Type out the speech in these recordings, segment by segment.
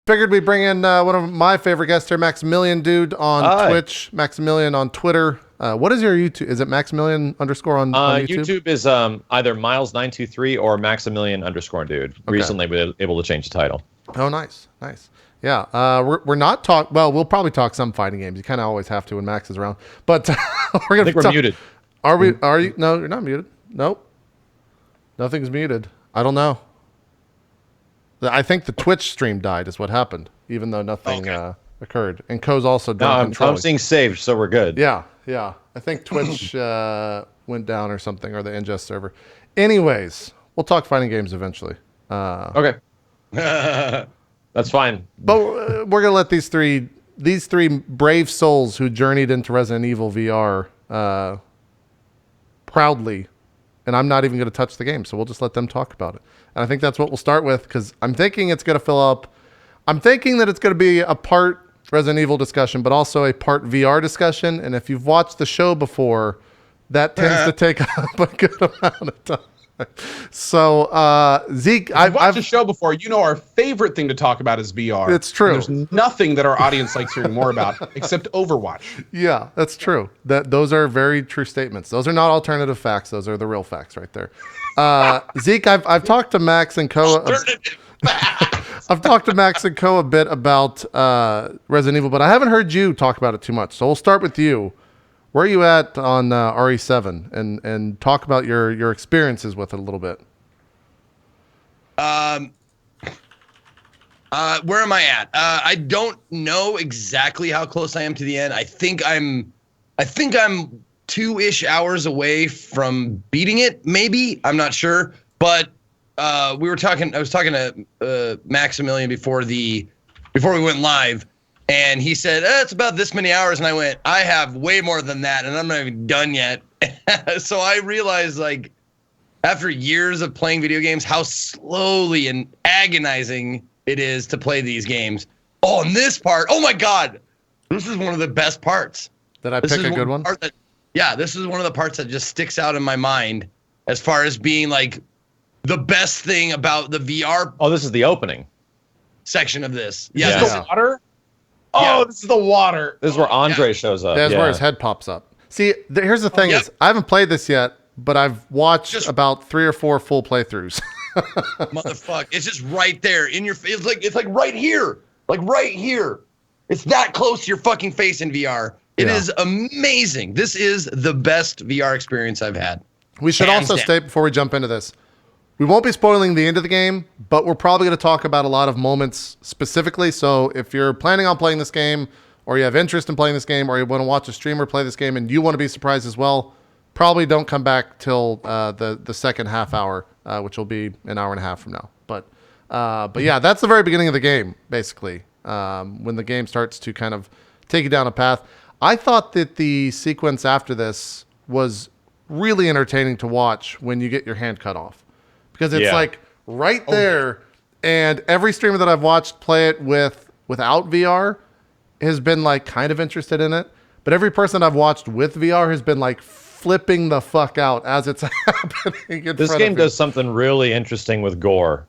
Figured we'd bring in one of my favorite guests here, Maximilian Dude on Twitch, Maximilian on Twitter. What is your YouTube? Is it Maximilian _ on YouTube? YouTube is either Miles923 or Maximilian_Dude. Okay. Recently been able to change the title. Oh, nice. Yeah, we're not we'll probably talk some fighting games. You kind of always have to when Max is around. But we're gonna. We're muted. Are we? Are you? No, you're not muted. Nope. Nothing's muted. I don't know. I think the Twitch stream died is what happened, even though nothing occurred. And Co's also done controlling. I'm seeing saved, so we're good. Yeah. I think Twitch went down or something, or the ingest server. Anyways, we'll talk fighting games eventually. Okay. That's fine. But we're going to let these three brave souls who journeyed into Resident Evil VR proudly, and I'm not even going to touch the game, so we'll just let them talk about it. And I think that's what we'll start with, because I'm thinking it's going to fill up. I'm thinking that it's going to be a part Resident Evil discussion, but also a part VR discussion. And if you've watched the show before, that tends to take up a good amount of time. So, Zeke, I've watched the show before. You know, our favorite thing to talk about is VR. It's true. There's nothing that our audience likes hearing more about except Overwatch. Yeah, that's true. Those are very true statements. Those are not alternative facts. Those are the real facts right there. Zeke, I've talked to Max and Co. I've talked to Max and Co. a bit about Resident Evil, but I haven't heard you talk about it too much. So we'll start with you. Where are you at on RE7 and talk about your experiences with it a little bit? Where am I at? I don't know exactly how close I am to the end. I think I'm 2-ish hours away from beating it. Maybe, I'm not sure. But I was talking to Maximilian before we went live. And he said, it's about this many hours. And I went, I have way more than that. And I'm not even done yet. So I realized, like, after years of playing video games, how slowly and agonizing it is to play these games. Oh, and this part, oh my God, this is one of the best parts. Did I pick a good one? This is one of the parts that just sticks out in my mind as far as being, like, the best thing about the VR. Oh, this is the opening section of this. Yeah. This is the water? Oh, this is the water. This is where Andre shows up. That's where his head pops up. See, here's the thing is, I haven't played this yet, but I've watched about 3 or 4 full playthroughs. Motherfucker, it's just right there in your face. It's like right here. Like right here. It's that close to your fucking face in VR. It is amazing. This is the best VR experience I've had. We should also state before we jump into this, we won't be spoiling the end of the game, but we're probably going to talk about a lot of moments specifically. So if you're planning on playing this game, or you have interest in playing this game, or you want to watch a streamer play this game and you want to be surprised as well, probably don't come back till the second half hour, which will be an hour and a half from now. But yeah, that's the very beginning of the game, basically, when the game starts to kind of take you down a path. I thought that the sequence after this was really entertaining to watch when you get your hand cut off. Because it's like right there, and every streamer that I've watched play it without VR has been like kind of interested in it. But every person I've watched with VR has been like flipping the fuck out as it's happening. This game does something really interesting with gore,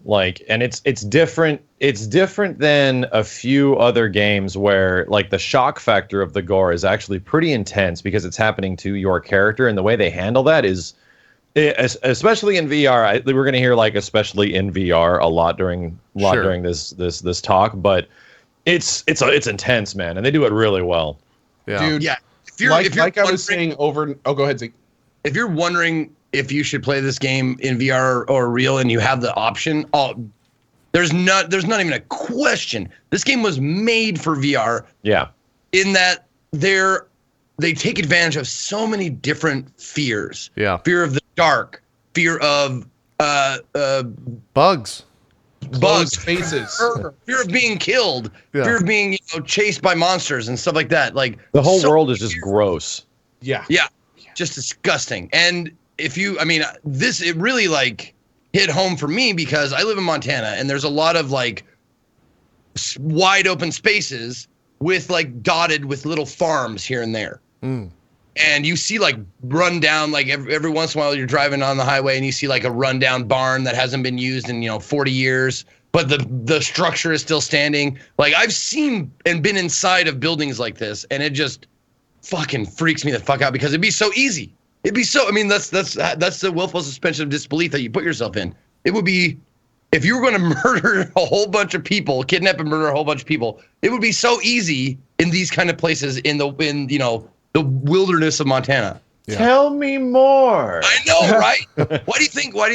and it's different. It's different than a few other games where like the shock factor of the gore is actually pretty intense because it's happening to your character, and the way they handle that is. Especially in VR, we're going to hear like especially in VR a lot during this talk, but it's intense, man, and they do it really well. Yeah, dude. Yeah, if you're I was saying go ahead, Zeke. If you're wondering if you should play this game in VR or real, and you have the option, there's not even a question. This game was made for VR. Yeah, in that they take advantage of so many different fears. Yeah, fear of the dark, fear of bugs, faces, fear of being killed, fear of being chased by monsters and stuff like that. Like the whole world is just gross. Yeah, just disgusting. And it really like hit home for me because I live in Montana and there's a lot of like wide open spaces with like dotted with little farms here and there. And you see like run down, like every once in a while you're driving on the highway and you see like a rundown barn that hasn't been used in 40 years, but the structure is still standing. Like, I've seen and been inside of buildings like this, and it just fucking freaks me the fuck out because it'd be so easy. It'd be so. I mean, that's the willful suspension of disbelief that you put yourself in. It would be, if you were going to murder a whole bunch of people, kidnap and murder a whole bunch of people, it would be so easy in these kind of places in the wilderness of Montana. Yeah. Tell me more. I know, right? Why do you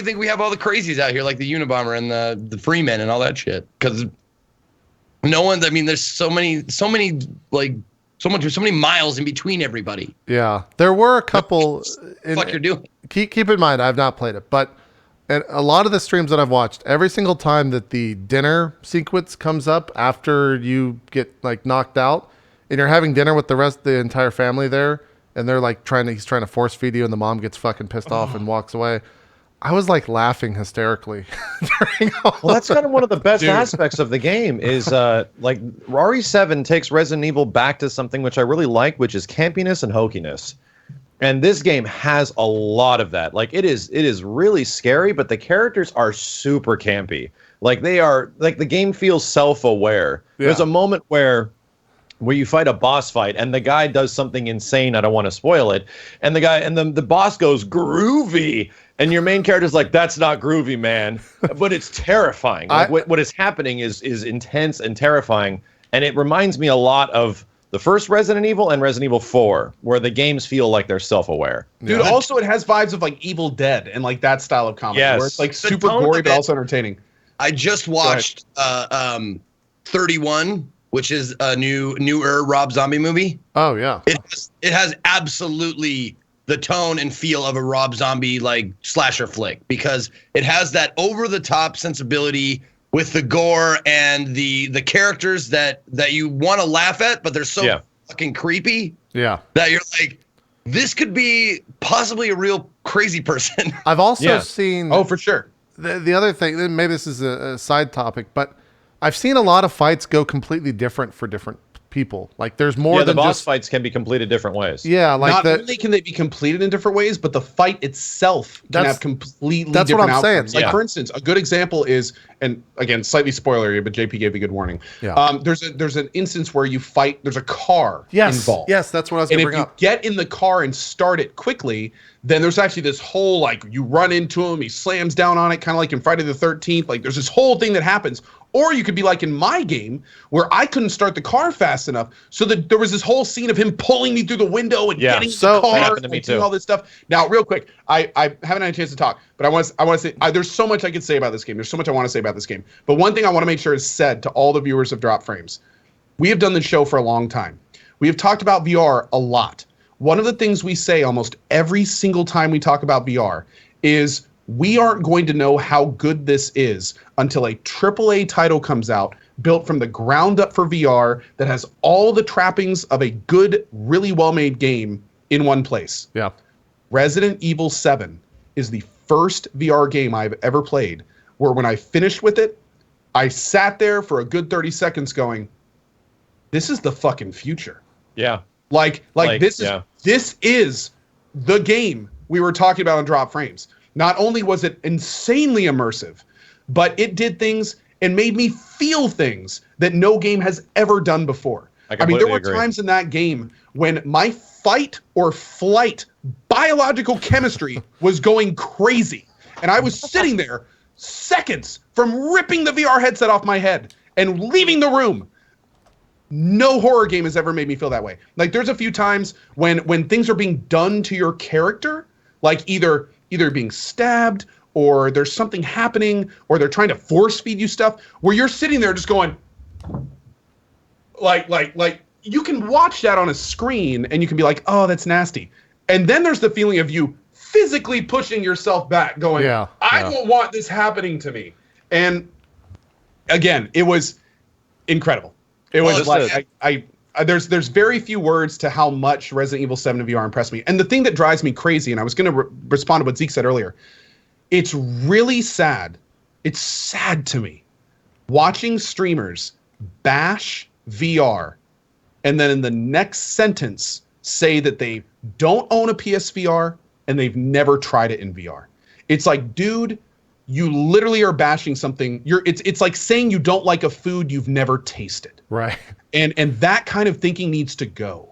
think we have all the crazies out here, like the Unabomber and the Freemen and all that shit? Because no one. I mean, there's so many miles in between everybody. Yeah, there were a couple. Fuck, you're doing. Keep in mind, I've not played it, but a lot of the streams that I've watched, every single time that the dinner sequence comes up after you get like knocked out, and you're having dinner with the entire family there. And they're like he's trying to force feed you, and the mom gets fucking pissed off and walks away. I was like laughing hysterically during all Well, that's kind of one of the best Dude. aspects of the game is like RE7 takes Resident Evil back to something which I really like, which is campiness and hokiness. And this game has a lot of that. Like it is really scary, but the characters are super campy. Like the game feels self-aware. Yeah. There's a moment where you fight a boss fight and the guy does something insane. I don't want to spoil it. And the boss goes groovy. And your main character's like, that's not groovy, man. But it's terrifying. Like what is happening is intense and terrifying. And it reminds me a lot of the first Resident Evil and Resident Evil 4, where the games feel like they're self-aware. Dude, also it has vibes of like Evil Dead and like that style of comedy. Yes. Where it's like The super tone gory of but it- also entertaining. I just watched 31, which is a newer Rob Zombie movie. Oh yeah, It has absolutely the tone and feel of a Rob Zombie like slasher flick, because it has that over the top sensibility with the gore and the characters that you want to laugh at, but they're so fucking creepy yeah. that you're like, this could be possibly a real crazy person. I've also seen. Oh, for sure. The other thing, maybe this is a side topic, but I've seen a lot of fights go completely different for different people. Like there's more The than boss just fights can be completed different ways. yeah. Like Not only can they be completed in different ways, but the fight itself can That's- have completely that's what different I'm saying. outcomes. Like Yeah. for instance, a good example is, and again, slightly spoilery, but JP gave a good warning. Yeah. There's an instance where you fight. There's a car involved. Yes, that's what I was And going to if bring you up. get in the car and start it quickly, then there's actually this whole, like, you run into him, he slams down on it, kind of like in Friday the 13th. Like, there's this whole thing that happens. Or you could be like in my game, where I couldn't start the car fast enough, so that there was this whole scene of him pulling me through the window and getting in So- the car That happened to me and doing too. all this stuff. Now, real quick, I haven't had a chance to talk, but I want to say there's so much I could say about this game. There's so much I want to say about this game. But one thing I want to make sure is said to all the viewers of Drop Frames. We have done this show for a long time. We have talked about VR a lot. One of the things we say almost every single time we talk about VR is we aren't going to know how good this is until a AAA title comes out built from the ground up for VR that has all the trappings of a good, really well-made game in one place. Yeah. Resident Evil 7 is the first VR game I've ever played where when I finished with it, I sat there for a good 30 seconds going, this is the fucking future. Yeah. Like this is the game we were talking about on Drop Frames. Not only was it insanely immersive, but it did things and made me feel things that no game has ever done before. I mean, there were times in that game when my fight or flight biological chemistry was going crazy. And I was sitting there seconds from ripping the VR headset off my head and leaving the room. No horror game has ever made me feel that way. Like there's a few times when things are being done to your character, like either being stabbed or there's something happening or they're trying to force feed you stuff where you're sitting there just going like you can watch that on a screen and you can be like, oh, that's nasty. And then there's the feeling of you physically pushing yourself back going, I don't want this happening to me. And again, it was incredible. It was like there's very few words to how much Resident Evil 7 VR impressed me. And the thing that drives me crazy, and I was going to respond to what Zeke said earlier, it's really sad. It's sad to me watching streamers bash VR and then in the next sentence say that they don't own a PSVR and they've never tried it in VR. It's like, dude, you literally are bashing something. It's like saying you don't like a food you've never tasted. Right. And that kind of thinking needs to go.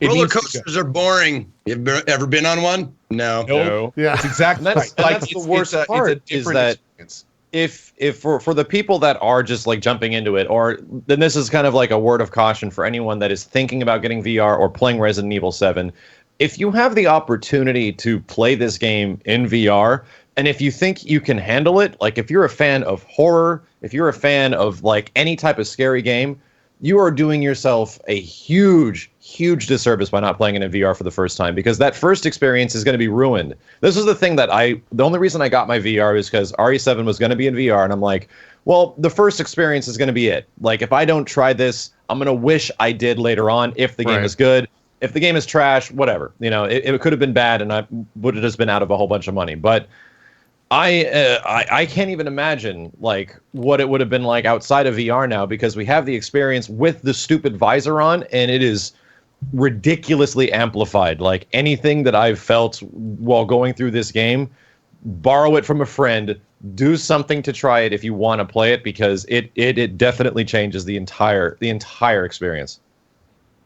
Roller coasters are boring. You ever been on one? No. Yeah. That's exactly And right. that's the worst part is that experience. if for the people that are just like jumping into it, or then this is kind of like a word of caution for anyone that is thinking about getting VR or playing Resident Evil 7. If you have the opportunity to play this game in VR, and if you think you can handle it, like if you're a fan of horror, if you're a fan of like any type of scary game, you are doing yourself a huge disservice by not playing it in VR for the first time, because that first experience is going to be ruined. This is the thing that the only reason I got my VR is because RE7 was going to be in VR, and I'm like, well, the first experience is going to be it. Like, if I don't try this, I'm going to wish I did later on if the game is good. If the game is trash, whatever. You know, it could have been bad, and I would have just been out of a whole bunch of money. But I can't even imagine like what it would have been like outside of VR now, because we have the experience with the stupid visor on, and it is ridiculously amplified. Like anything that I've felt while going through this game, borrow it from a friend, do something to try it if you want to play it, because it definitely changes the entire experience.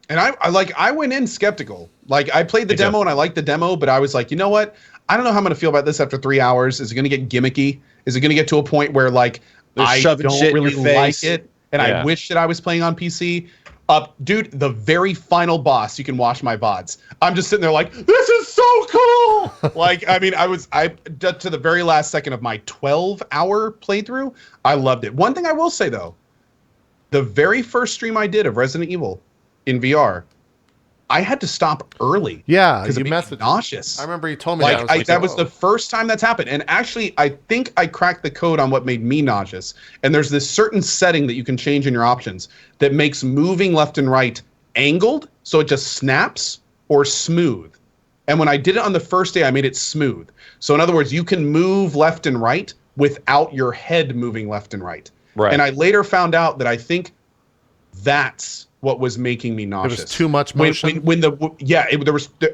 And I went in skeptical. Like, I played the demo and I liked the demo, but I was like, you know what? I don't know how I'm going to feel about this after 3 hours. Is it going to get gimmicky? Is it going to get to a point where like I don't really like it, and I wish that I was playing on PC? Dude, the very final boss, you can watch my VODs. I'm just sitting there like, this is so cool. Like, I mean, I to the very last second of my 12-hour playthrough, I loved it. One thing I will say though, the very first stream I did of Resident Evil in VR, I had to stop early. Yeah, because you it made me nauseous. I remember you told me like, that. Was the first time that's happened. And actually, I think I cracked the code on what made me nauseous. And there's this certain setting that you can change in your options that makes moving left and right angled, so it just snaps, or smooth. And when I did it on the first day, I made it smooth. So in other words, you can move left and right without your head moving left and right. Right. And I later found out that I think that's what was making me nauseous. It was too much motion.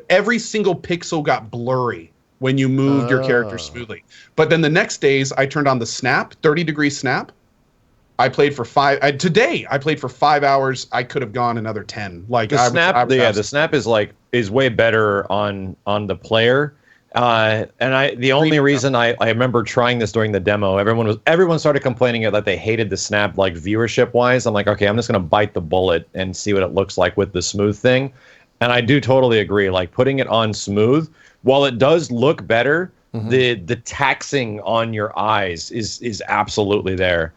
Every single pixel got blurry when you moved your character smoothly. But then the next days, I turned on the snap, 30-degree snap. I played for today I played for 5 hours. I could have gone another 10. Like the snap, the snap is way better on the player. The only reason I remember trying this during the demo, everyone started complaining that they hated the snap, like viewership wise. I'm like, okay, I'm just gonna bite the bullet and see what it looks like with the smooth thing. And I do totally agree. Like, putting it on smooth, while it does look better, the taxing on your eyes is absolutely there.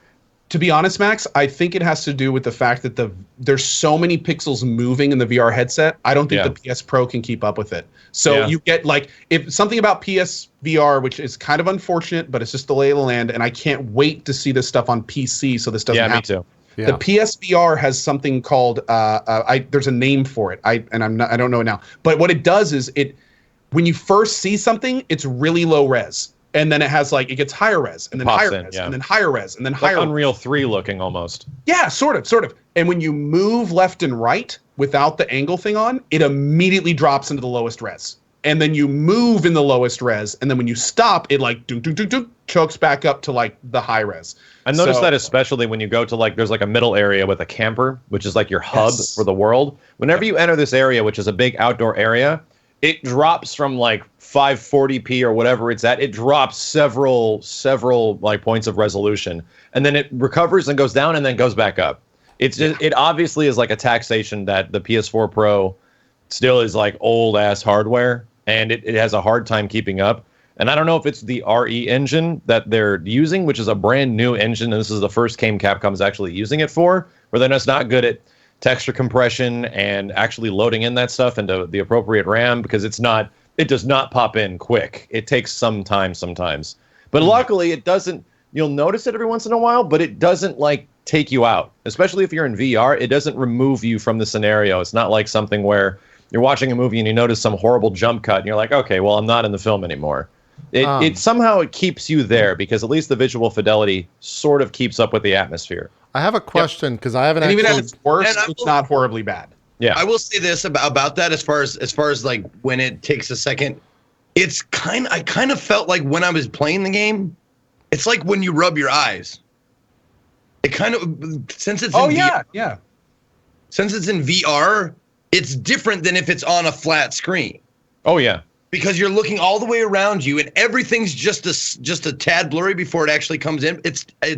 To be honest, Max, I think it has to do with the fact that there's so many pixels moving in the VR headset. I don't think the PS Pro can keep up with it. So you get like, if something about PS VR, which is kind of unfortunate, but it's just the lay of the land, and I can't wait to see this stuff on PC so this doesn't happen. Me too. Yeah. The PSVR has something called there's a name for it. I don't know it now. But what it does is when you first see something, it's really low res. And then it gets higher res, and then higher res, and then higher res, and then higher. Like Unreal 3 looking almost. Yeah, sort of. And when you move left and right without the angle thing on, it immediately drops into the lowest res. And then you move in the lowest res, and then when you stop, it like chokes back up to like the high res. I noticed that especially when you go to there's like a middle area with a camper, which is like your hub for the world. Whenever you enter this area, which is a big outdoor area, it drops from like 540p or whatever it's at. It drops several like points of resolution, and then it recovers and goes down and then goes back up. It obviously is like a taxation that the PS4 Pro still is like old ass hardware, and it has a hard time keeping up. And I don't know if it's the RE engine that they're using, which is a brand new engine, and this is the first game Capcom's actually using it for, where they're just not good at texture compression and actually loading in that stuff into the appropriate RAM, because it does not pop in quick. It takes some time sometimes. But luckily it doesn't, you'll notice it every once in a while, but it doesn't like take you out. Especially if you're in VR, it doesn't remove you from the scenario. It's not like something where you're watching a movie and you notice some horrible jump cut and you're like, okay, well, I'm not in the film anymore. It somehow it keeps you there, because at least the visual fidelity sort of keeps up with the atmosphere. I have a question, because I haven't and actually... even if it's worse, it's not horribly bad. Yeah, I will say this about that as far as like when it takes a second, I kind of felt like when I was playing the game, it's like when you rub your eyes. It kind of, since it's Oh in yeah, VR, yeah. since it's in VR, it's different than if it's on a flat screen. Oh yeah. Because you're looking all the way around you, and everything's just a tad blurry before it actually comes in.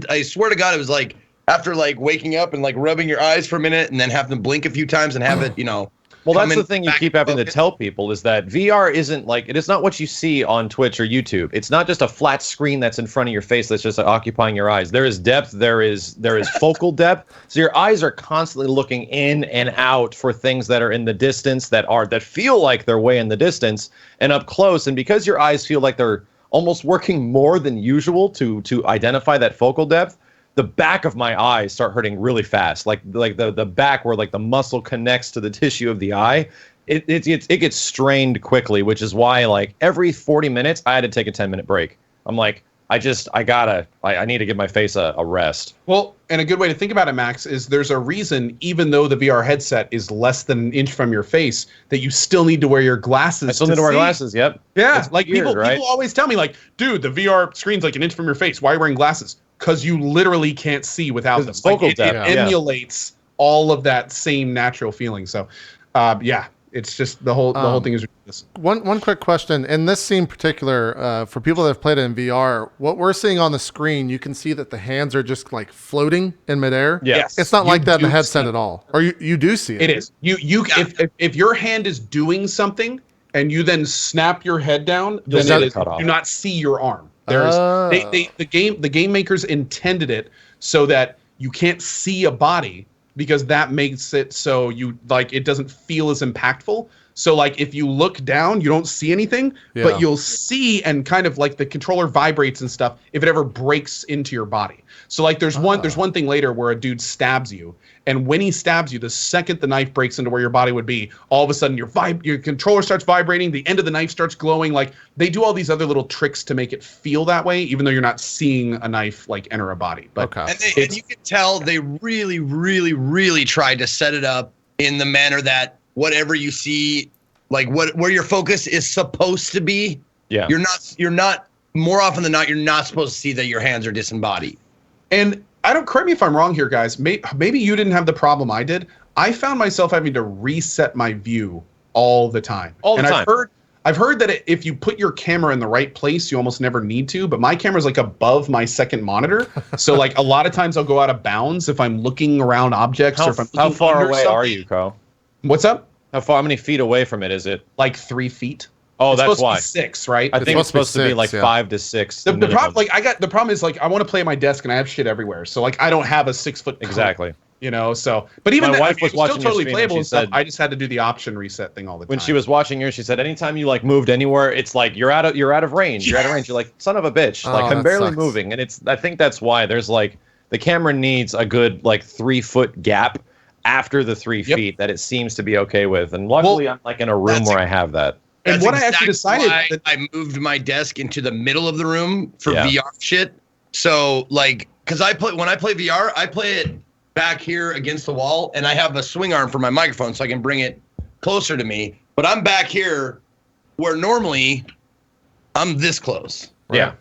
I swear to God, it was like after like waking up and like rubbing your eyes for a minute, and then having to blink a few times and have it, Well, come that's in the thing you back keep in having to focus. tell people is that VR isn't like, it is not what you see on Twitch or YouTube. It's not just a flat screen that's in front of your face that's just occupying your eyes. There is depth, there is focal depth. So your eyes are constantly looking in and out for things that are in the distance, that feel like they're way in the distance and up close. And because your eyes feel like they're almost working more than usual to identify that focal depth, the back of my eyes start hurting really fast, like the back where like the muscle connects to the tissue of the eye. It gets strained quickly, which is why like every 40 minutes I had to take a 10-minute break. I'm like, I need to give my face a rest. Well, and a good way to think about it, Max, is there's a reason, even though the VR headset is less than an inch from your face, that you still need to wear your glasses. I still need to wear glasses. Yep. Yeah, It's like weird, right? people always tell me, like, dude, the VR screen's like an inch from your face. Why are you wearing glasses? Because you literally can't see without them. It's focal It depth, yeah. emulates all of that same natural feeling. So, yeah, it's just the whole thing is ridiculous. One quick question. In this scene in particular, for people that have played it in VR, what we're seeing on the screen, you can see that the hands are just like floating in midair. Yeah. Yes. It's not You like that in the do headset see at all. Or you do see it. It is. If your hand is doing something and you then snap your head down, You'll then see it it is, cut off. do not see your arm. There's Oh. the game makers intended it so that you can't see a body, because that makes it so you like it doesn't feel as impactful. So like if you look down, you don't see anything, Yeah. but you'll see, and kind of like the controller vibrates and stuff if it ever breaks into your body. So like there's one thing later where a dude stabs you, and when he stabs you, the second the knife breaks into where your body would be, all of a sudden your controller starts vibrating, the end of the knife starts glowing. Like they do all these other little tricks to make it feel that way, even though you're not seeing a knife like enter a body. But Okay. And you can tell they really, really, really tried to set it up in the manner that whatever you see, like where your focus is supposed to be, Yeah. you're not more often than not, you're not supposed to see that your hands are disembodied. And I don't, correct me if I'm wrong here, guys. Maybe you didn't have the problem I did. I found myself having to reset my view all the time. All the and time. I've heard that if you put your camera in the right place, you almost never need to. But my camera's like above my second monitor, so like a lot of times I'll go out of bounds if I'm looking around objects or if I'm How looking far under away something. are you, Co? What's up? How many feet away from it is it? Like 3 feet. Oh, It's that's supposed to be why. 6, right? I think it's supposed to be 6, like yeah. 5 to 6. The minimum. problem, the problem is like I want to play at my desk and I have shit everywhere, so like I don't have a 6 foot. cone, Exactly. You know, so but even My that, wife was it's still watching your totally stream and playable she and stuff. said- I just had to do the option reset thing all the time. When she was watching yours, she said, anytime you like moved anywhere, it's like you're out of range. You're out of range. You're like, son of a bitch. Oh, Like I'm that barely sucks. moving. And I think that's why there's like the camera needs a good like 3-foot gap after the 3 Yep. feet that it seems to be okay with. And luckily I'm like in a room that's where I have that. And That's what I actually exactly decided why that- I moved my desk into the middle of the room for Yeah. VR shit. So like, because when I play VR, I play it back here against the wall, and I have a swing arm for my microphone, so I can bring it closer to me. But I'm back here, where normally I'm this close. Yeah.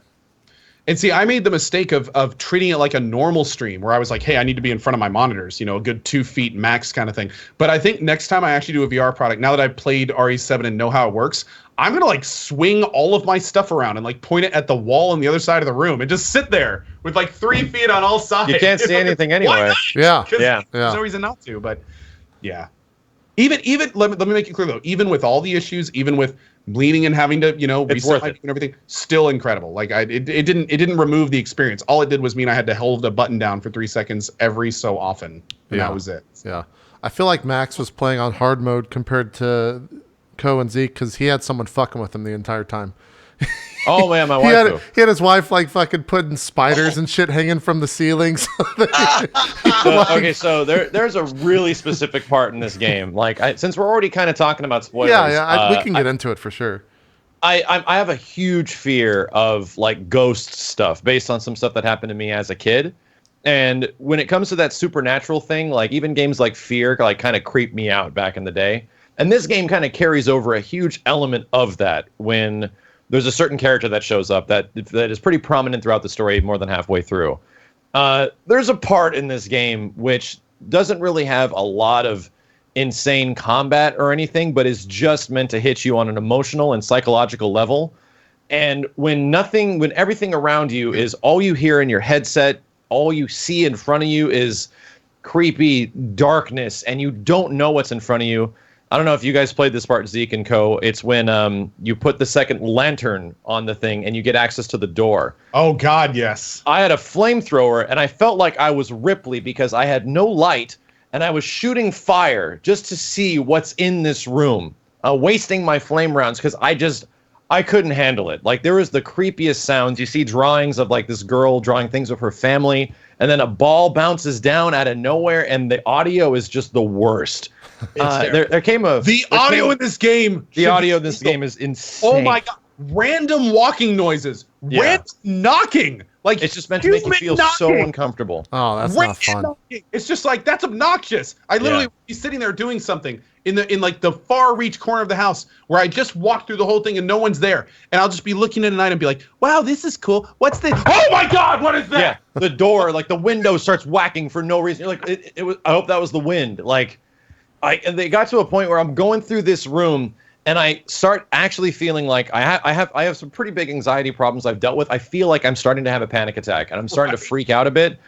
And see, I made the mistake of treating it like a normal stream, where I was like, hey, I need to be in front of my monitors, a good 2 feet max kind of thing. But I think next time I actually do a VR product, now that I've played RE7 and know how it works, I'm going to like swing all of my stuff around and like point it at the wall on the other side of the room and just sit there with like 3 feet on all sides. You can't see anything Why anyway. not? Yeah. 'Cause Yeah. There's no reason not to, but yeah. Even let me make it clear though, even with all the issues, even with bleeding and having to, reset worth my it. view and everything, still incredible. Like it didn't remove the experience. All it did was mean I had to hold the button down for 3 seconds every so often. And Yeah. that was it. Yeah. I feel like Max was playing on hard mode compared to Co and Zeke because he had someone fucking with him the entire time. Oh man, my He wife too. had his wife like fucking putting spiders and shit hanging from the ceilings. Okay, so there's a really specific part in this game. Like, since we're already kind of talking about spoilers, we can get into it for sure. I have a huge fear of like ghost stuff based on some stuff that happened to me as a kid. And when it comes to that supernatural thing, like even games like Fear like kind of creep me out back in the day. And this game kind of carries over a huge element of that when there's a certain character that shows up that is pretty prominent throughout the story, more than halfway through. There's a part in this game which doesn't really have a lot of insane combat or anything, but is just meant to hit you on an emotional and psychological level. And when everything around you is all you hear in your headset, all you see in front of you is creepy darkness, and you don't know what's in front of you. I don't know if you guys played this part, Zeke and Co. It's when you put the second lantern on the thing and you get access to the door. Oh, God, yes. I had a flamethrower, and I felt like I was Ripley because I had no light, and I was shooting fire just to see what's in this room, wasting my flame rounds because I couldn't handle it. Like, there was the creepiest sounds. You see drawings of, like, this girl drawing things of her family, and then a ball bounces down out of nowhere, and the audio is just the worst. The audio in this game is insane. Oh my God! Random walking noises, random knocking. Like, it's just meant to make you feel so uncomfortable. Oh, that's not fun. Knocking. It's just like, that's obnoxious. I literally be sitting there doing something in like the far reach corner of the house where I just walked through the whole thing and no one's there, and I'll just be looking at a night and be like, "Wow, this is cool. What's this? Oh my God, what is that?" Yeah, the door, like the window, starts whacking for no reason. You're like, it was. I hope that was the wind. Like. And they got to a point where I'm going through this room and I start actually feeling like I have some pretty big anxiety problems I've dealt with. I feel like I'm starting to have a panic attack and I'm starting to freak out a bit.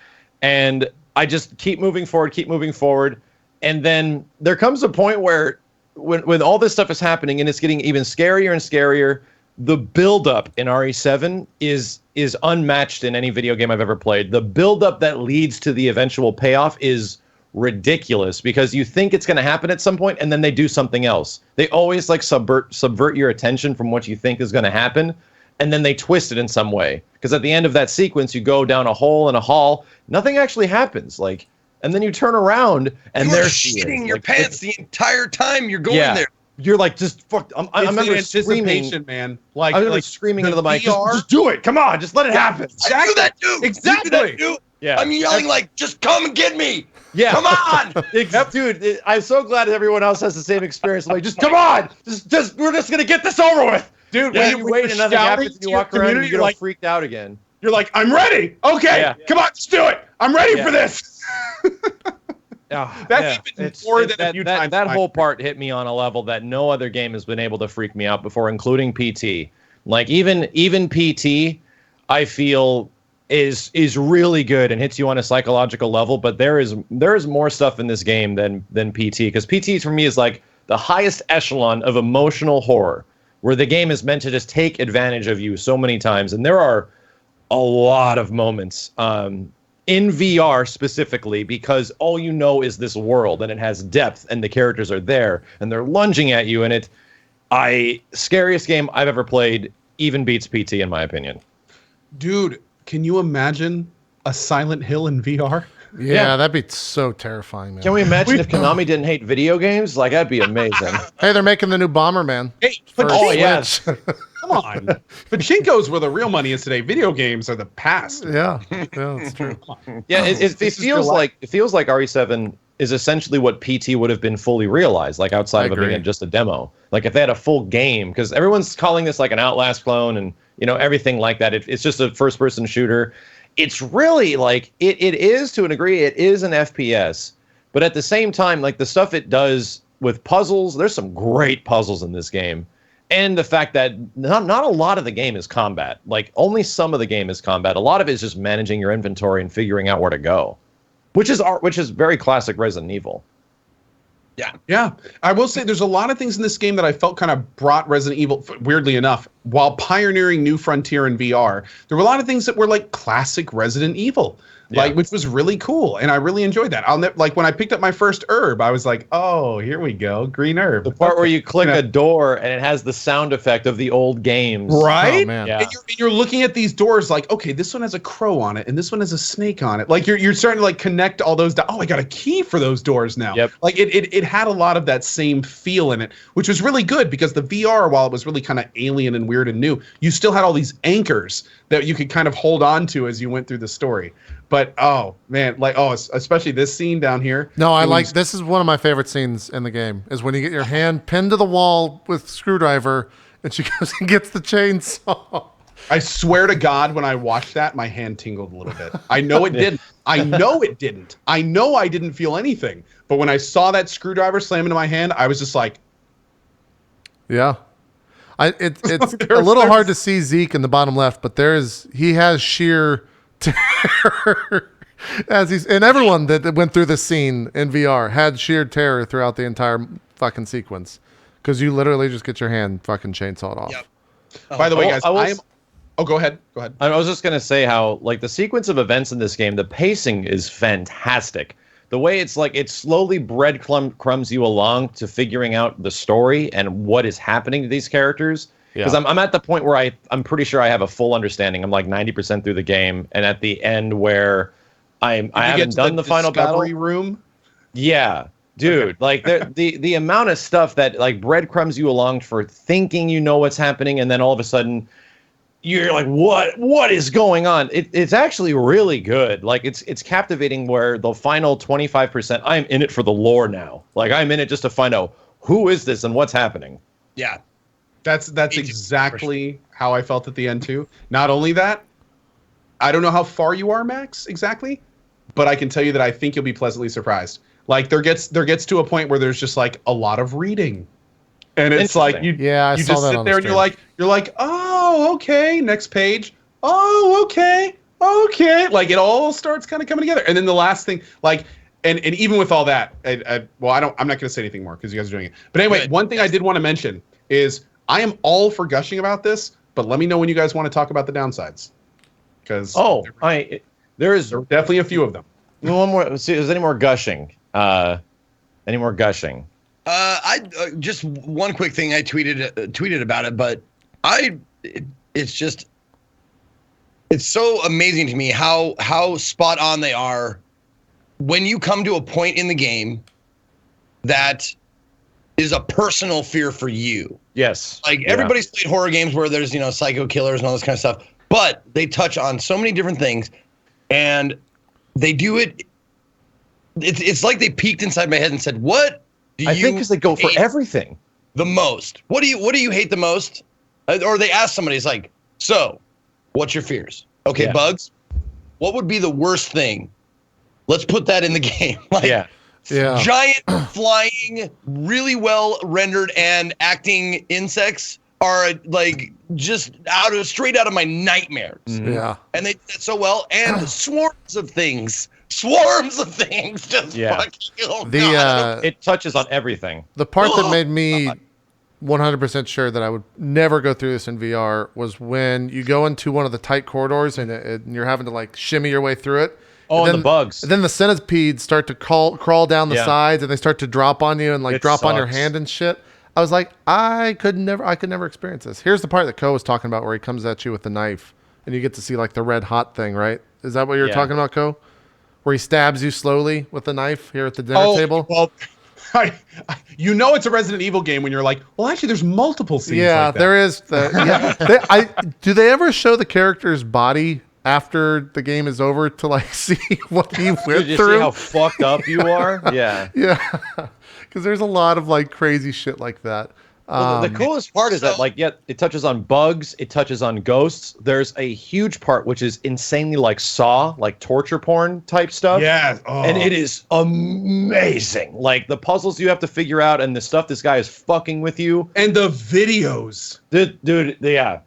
And I just keep moving forward. And then there comes a point where when all this stuff is happening and it's getting even scarier and scarier, the buildup in RE7 is unmatched in any video game I've ever played. The buildup that leads to the eventual payoff is ridiculous because you think it's going to happen at some point and then they do something else. They always like subvert your attention from what you think is going to happen, and then they twist it in some way, because at the end of that sequence you go down a hole in a hall, nothing actually happens, like, and then you turn around and they're shitting your pants the entire time you're going there. You're like, just fuck. I remember screaming, man. Like, I was like screaming into the mic, just do it, come on, just let it happen. I do that too. Exactly. Yeah, I'm yelling like, just come and get me. Yeah, come on, dude. I'm so glad that everyone else has the same experience. I'm like, just come on, just we're just gonna get this over with, dude. When you wait and nothing happens, and you walk around and you're like freaked out again. You're like, I'm ready. Okay, come on, let's do it. I'm ready for this. That's even more than a few times. That whole part hit me on a level that no other game has been able to freak me out before, including PT. Like even PT, I feel is really good and hits you on a psychological level, but there is more stuff in this game than PT, because PT for me is like the highest echelon of emotional horror, where the game is meant to just take advantage of you so many times, and there are a lot of moments in VR specifically, because all you know is this world and it has depth and the characters are there and they're lunging at you, and scariest game I've ever played, even beats PT in my opinion. Dude, can you imagine a Silent Hill in VR? Yeah, that'd be so terrifying, man. Can we imagine if Konami didn't hate video games? Like, that'd be amazing. Hey, they're making the new Bomberman. Hey, yes. Come on. Pachinkos where the real money is today. Video games are the past. Yeah, that's true. Yeah, it feels like RE7 is essentially what PT would have been fully realized, like outside of it being just a demo. Like if they had a full game, because everyone's calling this like an Outlast clone and everything like that. It's just a first-person shooter. It's really like it is to a degree. It is an FPS, but at the same time, like the stuff it does with puzzles, there's some great puzzles in this game. And the fact that not a lot of the game is combat. Like, only some of the game is combat. A lot of it is just managing your inventory and figuring out where to go, which is very classic Resident Evil. Yeah. I will say there's a lot of things in this game that I felt kind of brought Resident Evil, weirdly enough, while pioneering new frontier in VR. There were a lot of things that were like classic Resident Evil. Which was really cool, and I really enjoyed that. Like when I picked up my first herb, I was like, "Oh, here we go, green herb." The part where you click a door and it has the sound effect of the old games, right? Oh, man. Yeah. And you're looking at these doors like, okay, this one has a crow on it, and this one has a snake on it. Like you're starting to like connect all those. Oh, I got a key for those doors now. Yep. Like it had a lot of that same feel in it, which was really good because the VR, while it was really kind of alien and weird and new, you still had all these anchors that you could kind of hold on to as you went through the story. But oh man, especially this scene down here. No, this is one of my favorite scenes in the game, is when you get your hand pinned to the wall with screwdriver and she goes and gets the chainsaw. I swear to God, when I watched that, my hand tingled a little bit. I know it didn't. I know it didn't. I know I didn't feel anything. But when I saw that screwdriver slam into my hand, I was just like, yeah. It's a little hard to see Zeke in the bottom left, but he has sheer terror and everyone that went through this scene in VR had sheer terror throughout the entire fucking sequence because you literally just get your hand fucking chainsawed off. Yep. By the way, guys, Oh, go ahead. Go ahead. I was just gonna say how like the sequence of events in this game, the pacing is fantastic. The way it's like it slowly breadcrumbs you along to figuring out the story and what is happening to these characters. Because I'm at the point where I'm pretty sure I have a full understanding. I'm like 90% through the game, and at the end where I haven't done the final battle room. Yeah, dude. Okay. Like the amount of stuff that like breadcrumbs you along for thinking you know what's happening, and then all of a sudden you're like, what is going on? It's actually really good. Like it's captivating where the final 25%, I'm in it for the lore now. Like I'm in it just to find out who is this and what's happening. Yeah. That's exactly how I felt at the end too. Not only that, I don't know how far you are, Max, exactly, but I can tell you that I think you'll be pleasantly surprised. Like there gets to a point where there's just like a lot of reading. And it's like you just sit there and you're like, oh, okay, next page. Oh, okay. Like it all starts kind of coming together. And then the last thing, like, and even with all that, I'm not going to say anything more because you guys are doing it. But anyway, one thing I did want to mention is I am all for gushing about this, but let me know when you guys want to talk about the downsides. Because there are definitely a few of them. One more. See, is there any more gushing? Any more gushing? I just one quick thing I tweeted about it, but it's so amazing to me how spot on they are when you come to a point in the game that is a personal fear for you. Yes. Like everybody's played horror games where there's, psycho killers and all this kind of stuff, but they touch on so many different things and they do it. It's like they peeked inside my head and said, what? I think because they go for everything. The most. What do you hate the most? Or they ask somebody, it's like, so, what's your fears? Okay, Bugs, what would be the worst thing? Let's put that in the game. Giant, flying, really well rendered and acting insects are like just straight out of my nightmares. Yeah. And they did it so well. And swarms of things just fucking it touches on everything. The part that made me 100% sure that I would never go through this in VR was when you go into one of the tight corridors and you're having to like shimmy your way through it. Oh, and the bugs. And then the centipedes start to crawl down the sides and they start to drop on you and like drop on your hand and shit. I was like, I could never experience this. Here's the part that Ko was talking about where he comes at you with the knife and you get to see like the red hot thing, right? Is that what you're talking about, Ko? Where he stabs you slowly with the knife here at the dinner table? Well, it's a Resident Evil game when you're like, well, actually, there's multiple scenes like that. There is. Do they ever show the character's body after the game is over to like see what he went through? See how fucked up you are? Yeah. Yeah. Because there's a lot of like crazy shit like that. Well, the coolest part is that it touches on bugs, it touches on ghosts. There's a huge part which is insanely like Saw, like torture porn type stuff. Yeah. Oh. And it is amazing. Like the puzzles you have to figure out and the stuff this guy is fucking with you. And the videos. Dude, yeah.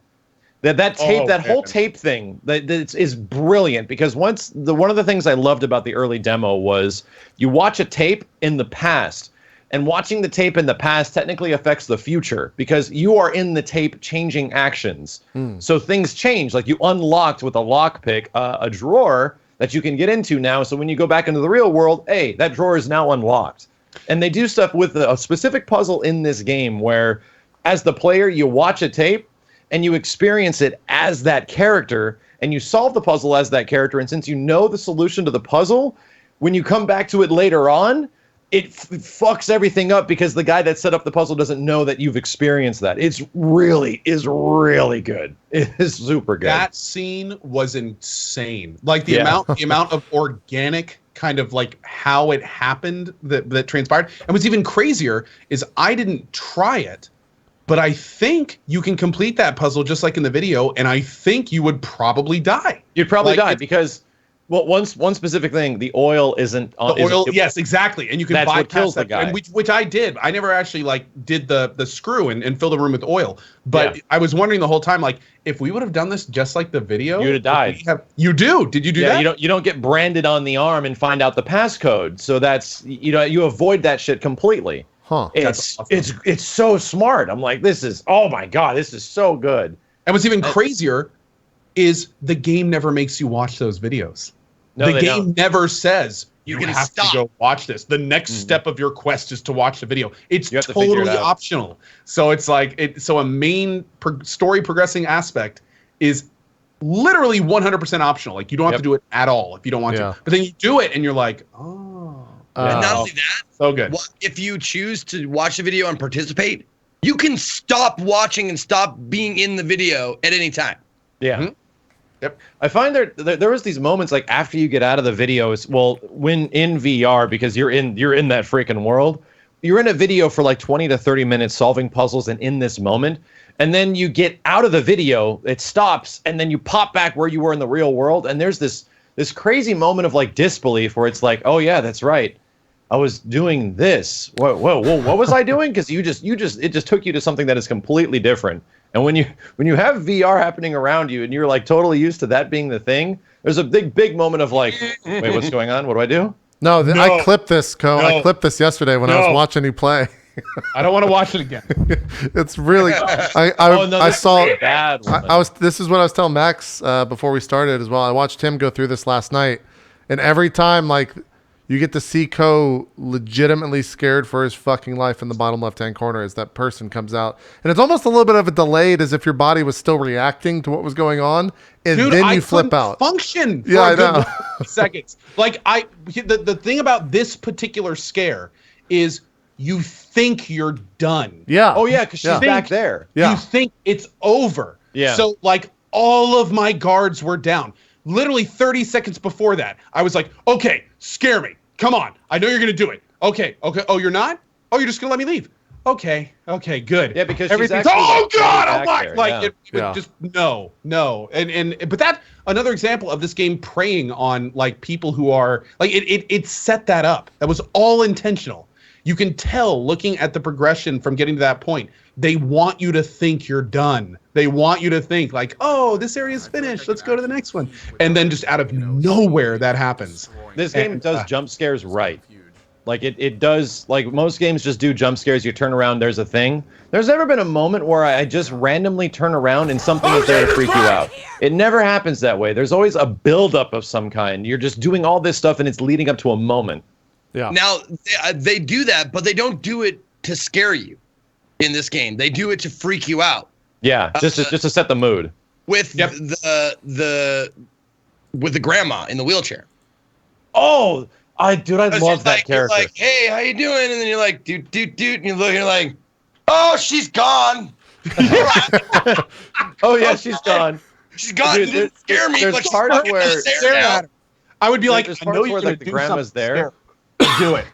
That tape, whole tape thing, that is brilliant because one of the things I loved about the early demo was you watch a tape in the past. And watching the tape in the past technically affects the future because you are in the tape changing actions. So things change. Like you unlocked with a lockpick a drawer that you can get into now. So when you go back into the real world, hey, that drawer is now unlocked. And they do stuff with a specific puzzle in this game where as the player, you watch a tape and you experience it as that character and you solve the puzzle as that character. And since you know the solution to the puzzle, when you come back to it later on, it fucks everything up because the guy that set up the puzzle doesn't know that you've experienced that. Is really good. It is super good. That scene was insane. Like the amount of organic kind of like how it happened that transpired. And what's even crazier is I didn't try it, but I think you can complete that puzzle just like in the video, and I think you would probably die. You'd probably die because, well, one specific thing, the oil isn't on the oil. Yes, exactly, and you can that's what kills bypass that, the guy. and which I did. I never actually like did the screw and fill the room with oil, but I was wondering the whole time, like, if we would have done this just like the video, you'd have died. You do? Did you do that? You don't get branded on the arm and find out the passcode, so that's you avoid that shit completely. Huh. It's so smart. I'm like, oh my god, this is so good. And what's even crazier is the game never makes you watch those videos. No, the game never says you can have stop to go watch this. The next step of your quest is to watch the video. It's totally optional. So it's like so a main story progressing aspect is literally 100% optional. Like you don't have to do it at all if you don't want to. But then you do it and you're like, oh. And not only that, so good. If you choose to watch the video and participate, you can stop watching and stop being in the video at any time. Yeah. Mm-hmm. Yep. I find there was these moments like after you get out of the videos, well, when in VR, because you're in that freaking world, you're in a video for like 20 to 30 minutes solving puzzles and in this moment, and then you get out of the video, it stops, and then you pop back where you were in the real world, and there's this crazy moment of like disbelief where it's like, oh yeah, that's right, I was doing this. Whoa, what was I doing? Because it just took you to something that is completely different. And when you have VR happening around you and you're like totally used to that being the thing, there's a big moment of like, wait, what's going on? What do I do? No, I clipped this, I clipped this yesterday when I was watching you play. I don't want to watch it again. It's really. I saw. Bad one. This is what I was telling Max before we started as well. I watched him go through this last night, and every time like you get to see Ko legitimately scared for his fucking life in the bottom left-hand corner as that person comes out. And it's almost a little bit of a delayed as if your body was still reacting to what was going on. And Dude, then you flip out. Function for a good seconds. Like the thing about this particular scare is you think you're done. Yeah. Oh yeah, because she's back there. Yeah. You think it's over. Yeah. So like all of my guards were down. Literally 30 seconds before that, I was like, okay, scare me. Come on. I know you're going to do it. Okay. Oh, you're not? Oh, you're just going to let me leave. Okay, good. Yeah, because everything's, oh God, oh my, there, like it just no. But that another example of this game preying on like people who are like it set that up. That was all intentional. You can tell looking at the progression from getting to that point. They want you to think you're done. They want you to think like, oh, this area's finished. Let's go to the next one. And then just out of nowhere that happens. This game does jump scares right. Like it does, like most games just do jump scares. You turn around, there's a thing. There's never been a moment where I just randomly turn around and something is there to freak you out. It never happens that way. There's always a buildup of some kind. You're just doing all this stuff and it's leading up to a moment. Yeah. Now, they do that, but they don't do it to scare you in this game. They do it to freak you out. Yeah, just to set the mood. With the grandma in the wheelchair. Oh, I love that character. You're like, hey, how you doing? And then you're like, doot, and you look, you're like, oh, she's gone. Oh yeah, she's gone. She's gone. Dude, It didn't scare me. there's Like, parts where Stare at her. I would be like, there's I know parts you're where gonna like the do grandma's something. there. Do it.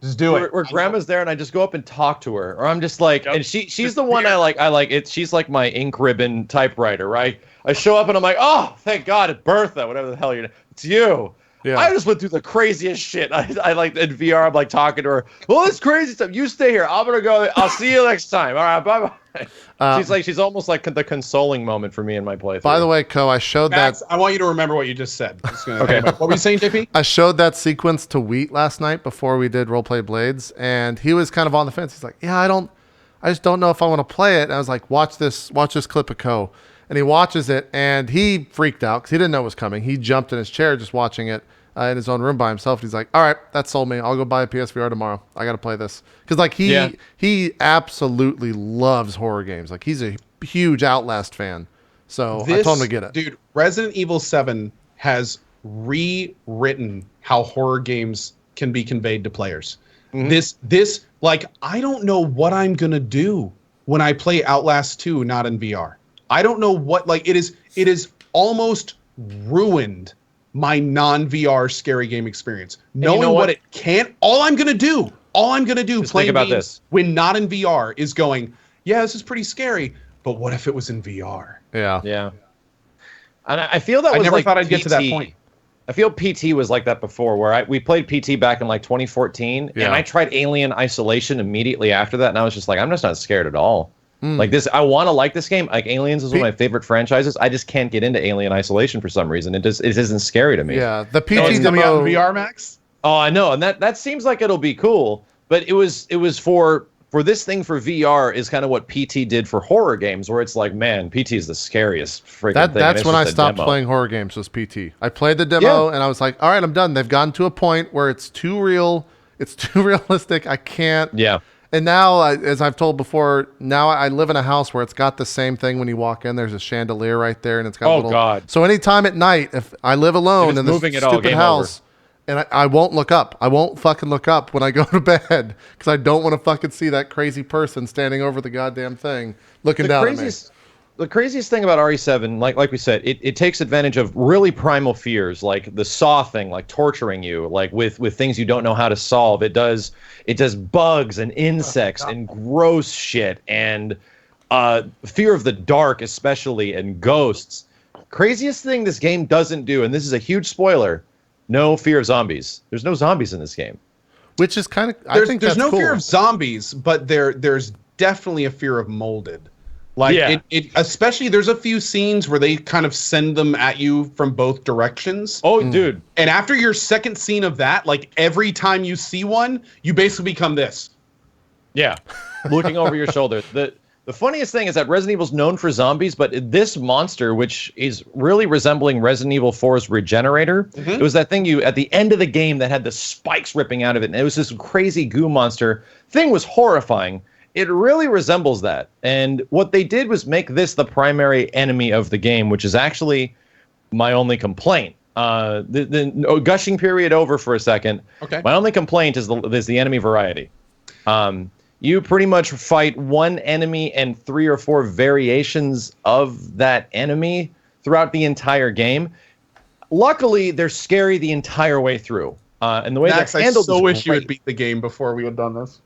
Just do it. Where grandma's there and I just go up and talk to her, or I'm just like, and she's the one I like it. She's like my ink ribbon typewriter, right? I show up and I'm like, oh, thank God, it's Bertha, whatever the hell it's you. Yeah. I just went through the craziest shit. I like in VR. I'm like talking to her. Well, this crazy stuff. You stay here. I'm gonna go. I'll see you next time. All right, bye bye. She's almost like the consoling moment for me in my playthrough. By the way, Ko, I showed Max, that. I want you to remember what you just said. Okay. What were you saying, JP? I showed that sequence to Wheat last night before we did Roleplay Blades, and he was kind of on the fence. He's like, "Yeah, I just don't know if I want to play it." And I was like, "Watch this clip of Ko," and he watches it, and he freaked out because he didn't know it was coming. He jumped in his chair just watching it in his own room by himself. He's like, "All right, that sold me. I'll go buy a PSVR tomorrow. I got to play this," because like he absolutely loves horror games. Like he's a huge Outlast fan. So I told him to get it. Dude, Resident Evil 7 has rewritten how horror games can be conveyed to players. Mm-hmm. This like I don't know what I'm gonna do when I play Outlast 2 not in VR. I don't know what, like it is almost ruined my non-VR scary game experience. Knowing what it can't, all I'm gonna do playing games when not in VR is going, yeah, this is pretty scary, but what if it was in VR? Yeah. Yeah. And I feel that I was never like thought I'd get to that PT. point. I feel PT was like that before, where we played PT back in like 2014, Yeah. and I tried Alien Isolation immediately after that, and I was just like, I'm just not scared at all. Like this, I want to like this game. Like Aliens is one of my favorite franchises. I just can't get into Alien Isolation for some reason. It isn't scary to me. Yeah. The PT It's coming out demo. in VR, Max? Oh, I know, and that seems like it'll be cool, but it was for this thing for VR is kind of what PT did for horror games, where it's like, man, PT is the scariest freaking thing. and That's it's when I just a stopped demo. playing horror games, was PT. I played the demo Yeah. and I was like, all right, I'm done. They've gotten to a point where it's too real. It's too realistic. I can't. Yeah. And now, as I've told before, now I live in a house where it's got the same thing when you walk in. There's a chandelier right there, and it's got a Oh, little... God. So anytime at night, if I live alone If it's in this moving at all, stupid game house, and I won't look up. I won't fucking look up when I go to bed because I don't want to fucking see that crazy person standing over the goddamn thing looking down at me. The craziest thing about RE7, like we said, it takes advantage of really primal fears, like the saw thing, like torturing you, like with things you don't know how to solve. It does bugs and insects and gross shit and fear of the dark, especially, and ghosts. Craziest thing this game doesn't do, and this is a huge spoiler, no fear of zombies. There's no zombies in this game. Which is kind of... There's that's no cool. fear of zombies, but there's definitely a fear of molded. Like Yeah. it especially there's a few scenes where they kind of send them at you from both directions. Oh, dude. And after your second scene of that, like every time you see one, you basically become this. Yeah. Looking over your shoulder. The funniest thing is that Resident Evil's known for zombies, but this monster, which is really resembling Resident Evil 4's Regenerator, it was that thing at the end of the game that had the spikes ripping out of it, and it was this crazy goo monster. Thing was horrifying. It really resembles that. And what they did was make this the primary enemy of the game, which is actually my only complaint. The gushing period over for a second. Okay. My only complaint is the enemy variety. You pretty much fight one enemy and 3 or 4 variations of that enemy throughout the entire game. Luckily, they're scary the entire way through. And the way Max, they're I handled so is wish you great. had beat the game before we had done this.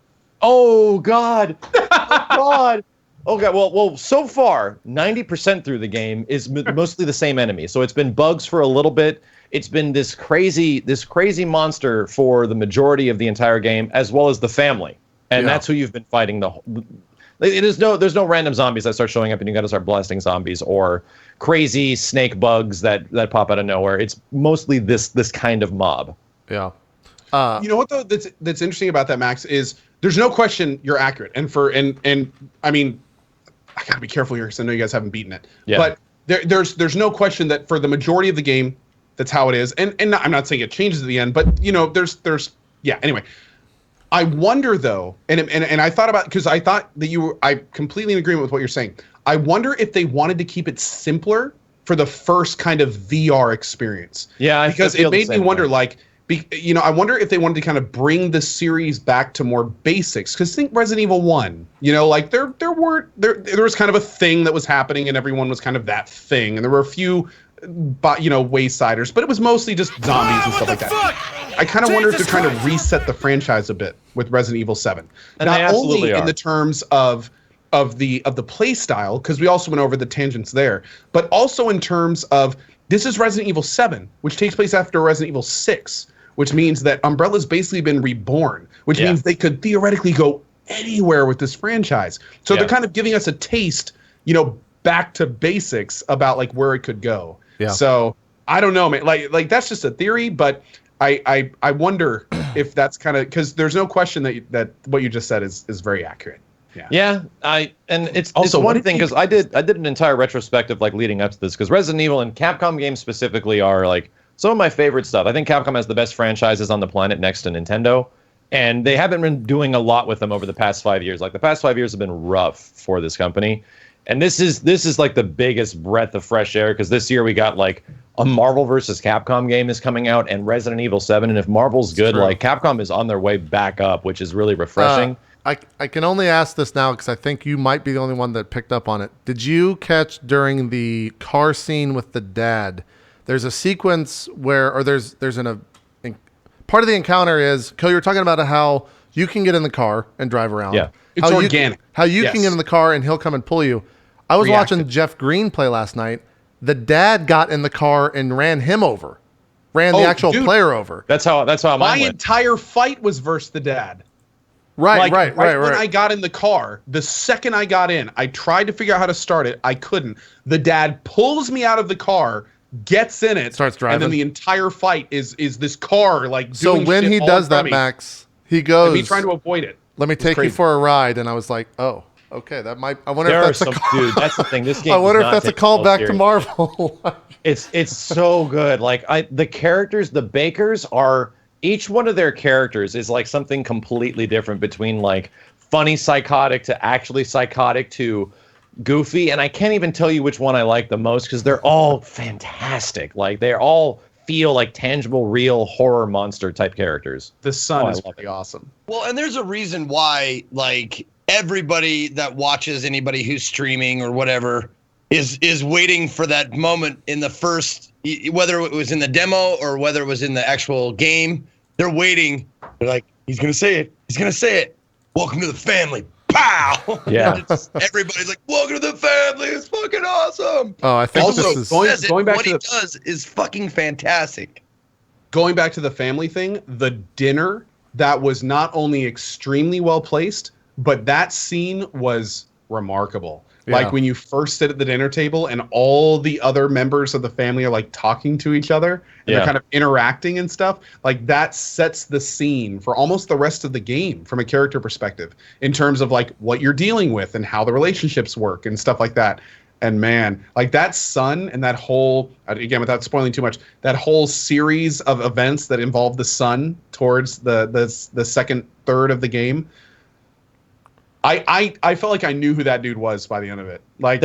Oh God! Oh God! Okay, well, so far, 90% through the game is mostly the same enemy. So it's been bugs for a little bit. It's been this crazy monster for the majority of the entire game, as well as the family, and that's who you've been fighting there's no random zombies that start showing up, and you got to start blasting zombies or crazy snake bugs that pop out of nowhere. It's mostly this kind of mob. Yeah. You know what though? That's interesting about that, Max, is there's no question you're accurate. And I mean, I gotta be careful here because I know you guys haven't beaten it. Yeah. But there's no question that for the majority of the game, that's how it is. And I'm not saying it changes at the end, but you know, there's yeah. Anyway, I wonder though, and I thought about, because I thought that I completely in agreement with what you're saying. I wonder if they wanted to keep it simpler for the first kind of VR experience. Yeah, because it made me wonder, like, you know, I wonder if they wanted to kind of bring the series back to more basics. Because think Resident Evil 1, you know, like there was kind of a thing that was happening, and everyone was kind of that thing, and there were a few, you know, waysiders, but it was mostly just zombies and stuff like that. I kind of wonder if they're trying to reset the franchise a bit with Resident Evil 7, and not only in the terms of the play style, because we also went over the tangents there, but also in terms of this is Resident Evil 7, which takes place after Resident Evil 6, which means that Umbrella's basically been reborn, which means they could theoretically go anywhere with this franchise. So they're kind of giving us a taste, you know, back to basics about like where it could go. Yeah. So I don't know, man. Like that's just a theory, but I wonder if that's kind of, because there's no question that what you just said is very accurate. Yeah, it's also one thing, because I did an entire retrospective like leading up to this, because Resident Evil and Capcom games specifically are like some of my favorite stuff. I think Capcom has the best franchises on the planet next to Nintendo, and they haven't been doing a lot with them over the past 5 years. Like the past 5 years have been rough for this company, and this is like the biggest breath of fresh air, because this year we got like a Marvel versus Capcom game is coming out, and Resident Evil 7, and if Marvel's good, like Capcom is on their way back up, which is really refreshing. I can only ask this now because I think you might be the only one that picked up on it. Did you catch during the car scene with the dad? There's a sequence where, or there's part of the encounter is, Ko, you were talking about how You can get in the car and drive around. Yeah. It's organic. How you can get in the car and he'll come and pull you. I was watching Jeff Green play last night. The dad got in the car and ran him over. Ran the actual player over. That's how my entire fight was versus the dad. Right. When I got in the car, the second I got in, I tried to figure out how to start it. I couldn't. The dad pulls me out of the car, gets in it, starts driving, and then the entire fight is this car like. So doing when shit he all does in front that, of me, Max, he goes. and me trying to avoid it. Let me take you for a ride, and I was like, oh, okay, that might. I wonder there if that's dude. That's the thing. This game. I wonder if that's a callback to Marvel. It's so good. Like the characters, the Bakers are. Each one of their characters is like something completely different between like funny psychotic to actually psychotic to goofy. And I can't even tell you which one I like the most because they're all fantastic. Like they all feel like tangible, real horror monster type characters. The son is pretty awesome. Well, and there's a reason why like everybody that watches anybody who's streaming or whatever is waiting for that moment in the first, whether it was in the demo or whether it was in the actual game. They're waiting. They're like, he's going to say it. He's going to say it. Welcome to the family. Pow! Yeah. Everybody's like, welcome to the family. It's fucking awesome. Oh, I think also, this is... going back what to he does is fucking fantastic. Going back to the family thing, the dinner that was not only extremely well placed, but that scene was remarkable. Yeah. Like when you first sit at the dinner table and all the other members of the family are like talking to each other and they're kind of interacting and stuff, like that sets the scene for almost the rest of the game from a character perspective in terms of like what you're dealing with and how the relationships work and stuff like that. And man, like that son and that whole, again, without spoiling too much, that whole series of events that involve the son towards the second third of the game. I felt like I knew who that dude was by the end of it. Like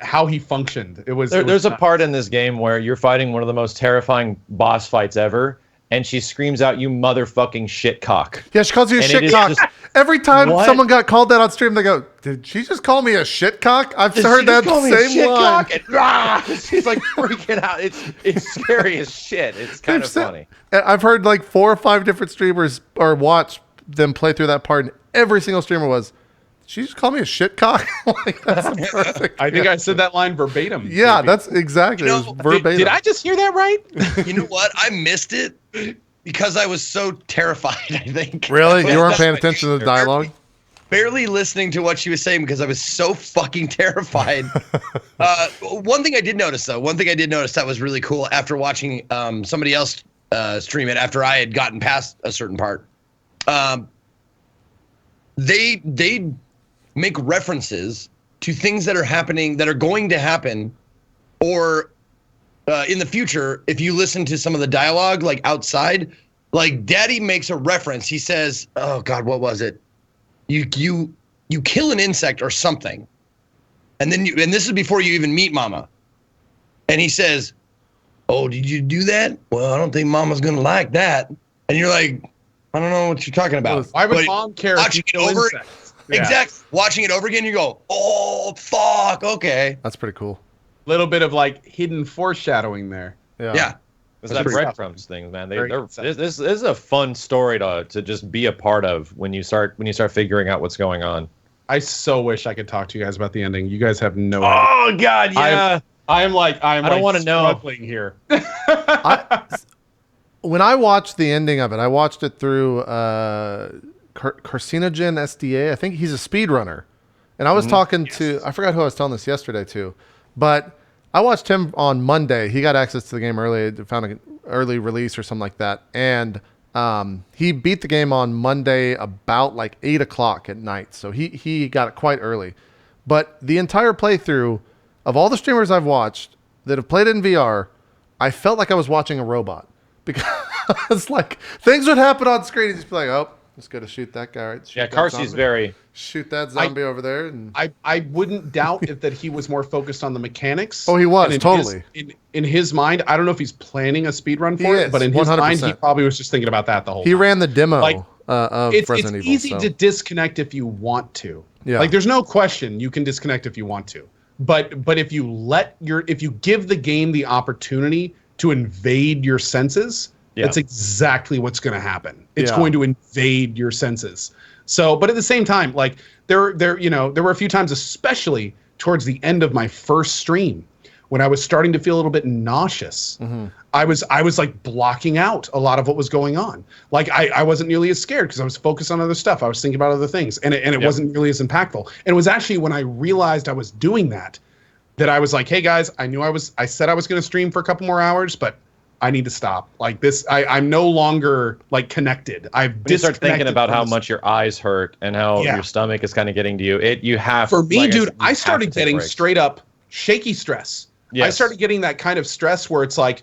how he functioned. There's a part in this game where you're fighting one of the most terrifying boss fights ever, and she screams out, "You motherfucking shitcock!" Yeah, she calls you a shitcock. Every time someone got called that on stream, they go, "Did she just call me a shitcock?" I've heard that same line. And, she's like freaking out. It's scary as shit. It's kind of funny. I've heard like 4 or 5 different streamers or watch them play through that part, and every single streamer was, "Did she just call me a shitcock?" Like, that's the perfect. I think I said that line verbatim. Yeah, that's exactly. It was verbatim. Did I just hear that right? You know what? I missed it because I was so terrified, I think. Really? You weren't paying attention to the dialogue? Barely listening to what she was saying because I was so fucking terrified. One thing I did notice that was really cool after watching somebody else stream it after I had gotten past a certain part. They make references to things that are happening, that are going to happen, or in the future. If you listen to some of the dialogue, like outside, like Daddy makes a reference. He says, "Oh God, what was it? You kill an insect or something, and then and this is before you even meet Mama." And he says, "Oh, did you do that? Well, I don't think Mama's gonna like that." And you're like, I don't know what you're talking about. Why would Mom care if you kill insects? Exactly. Watching it over again, you go, "Oh, fuck, okay." That's pretty cool. Little bit of like hidden foreshadowing there. Yeah. It's that breadcrumbs thing, man. This is a fun story to just be a part of when you start figuring out what's going on. I so wish I could talk to you guys about the ending. You guys have no idea. Oh God, yeah. I don't want to know here. When I watched the ending of it, I watched it through CohhCarnage SDA. I think he's a speedrunner. And I was talking to, I forgot who I was telling this yesterday to, but I watched him on Monday. He got access to the game early, found an early release or something like that. And he beat the game on Monday about like 8 o'clock at night. So he got it quite early. But the entire playthrough of all the streamers I've watched that have played it in VR, I felt like I was watching a robot. Because like things would happen on screen and just be like, "Oh, just gotta shoot that guy." Right? Yeah, Carsey's very shoot that zombie over there. And I wouldn't doubt that he was more focused on the mechanics. Oh, he was totally. In his mind, I don't know if he's planning a speed run for it, but in his 100%. Mind, he probably was just thinking about that the whole time. He ran the demo of Resident Evil. It's easy to disconnect if you want to. Yeah. Like there's no question you can disconnect if you want to. But if you give the game the opportunity to invade your senses, That's exactly what's going to happen. It's going to invade your senses. So, but at the same time, like there were a few times, especially towards the end of my first stream, when I was starting to feel a little bit nauseous. I was like blocking out a lot of what was going on. Like I wasn't nearly as scared because I was focused on other stuff. I was thinking about other things, and it wasn't nearly as impactful. And it was actually when I realized I was doing that I was like, hey guys, I said I was going to stream for a couple more hours, but I need to stop. Like this, I'm no longer like connected. When you start thinking about how much your eyes hurt and how your stomach is kind of getting to you, you have. For me, dude, I started getting straight up shaky stress. I started getting that kind of stress where it's like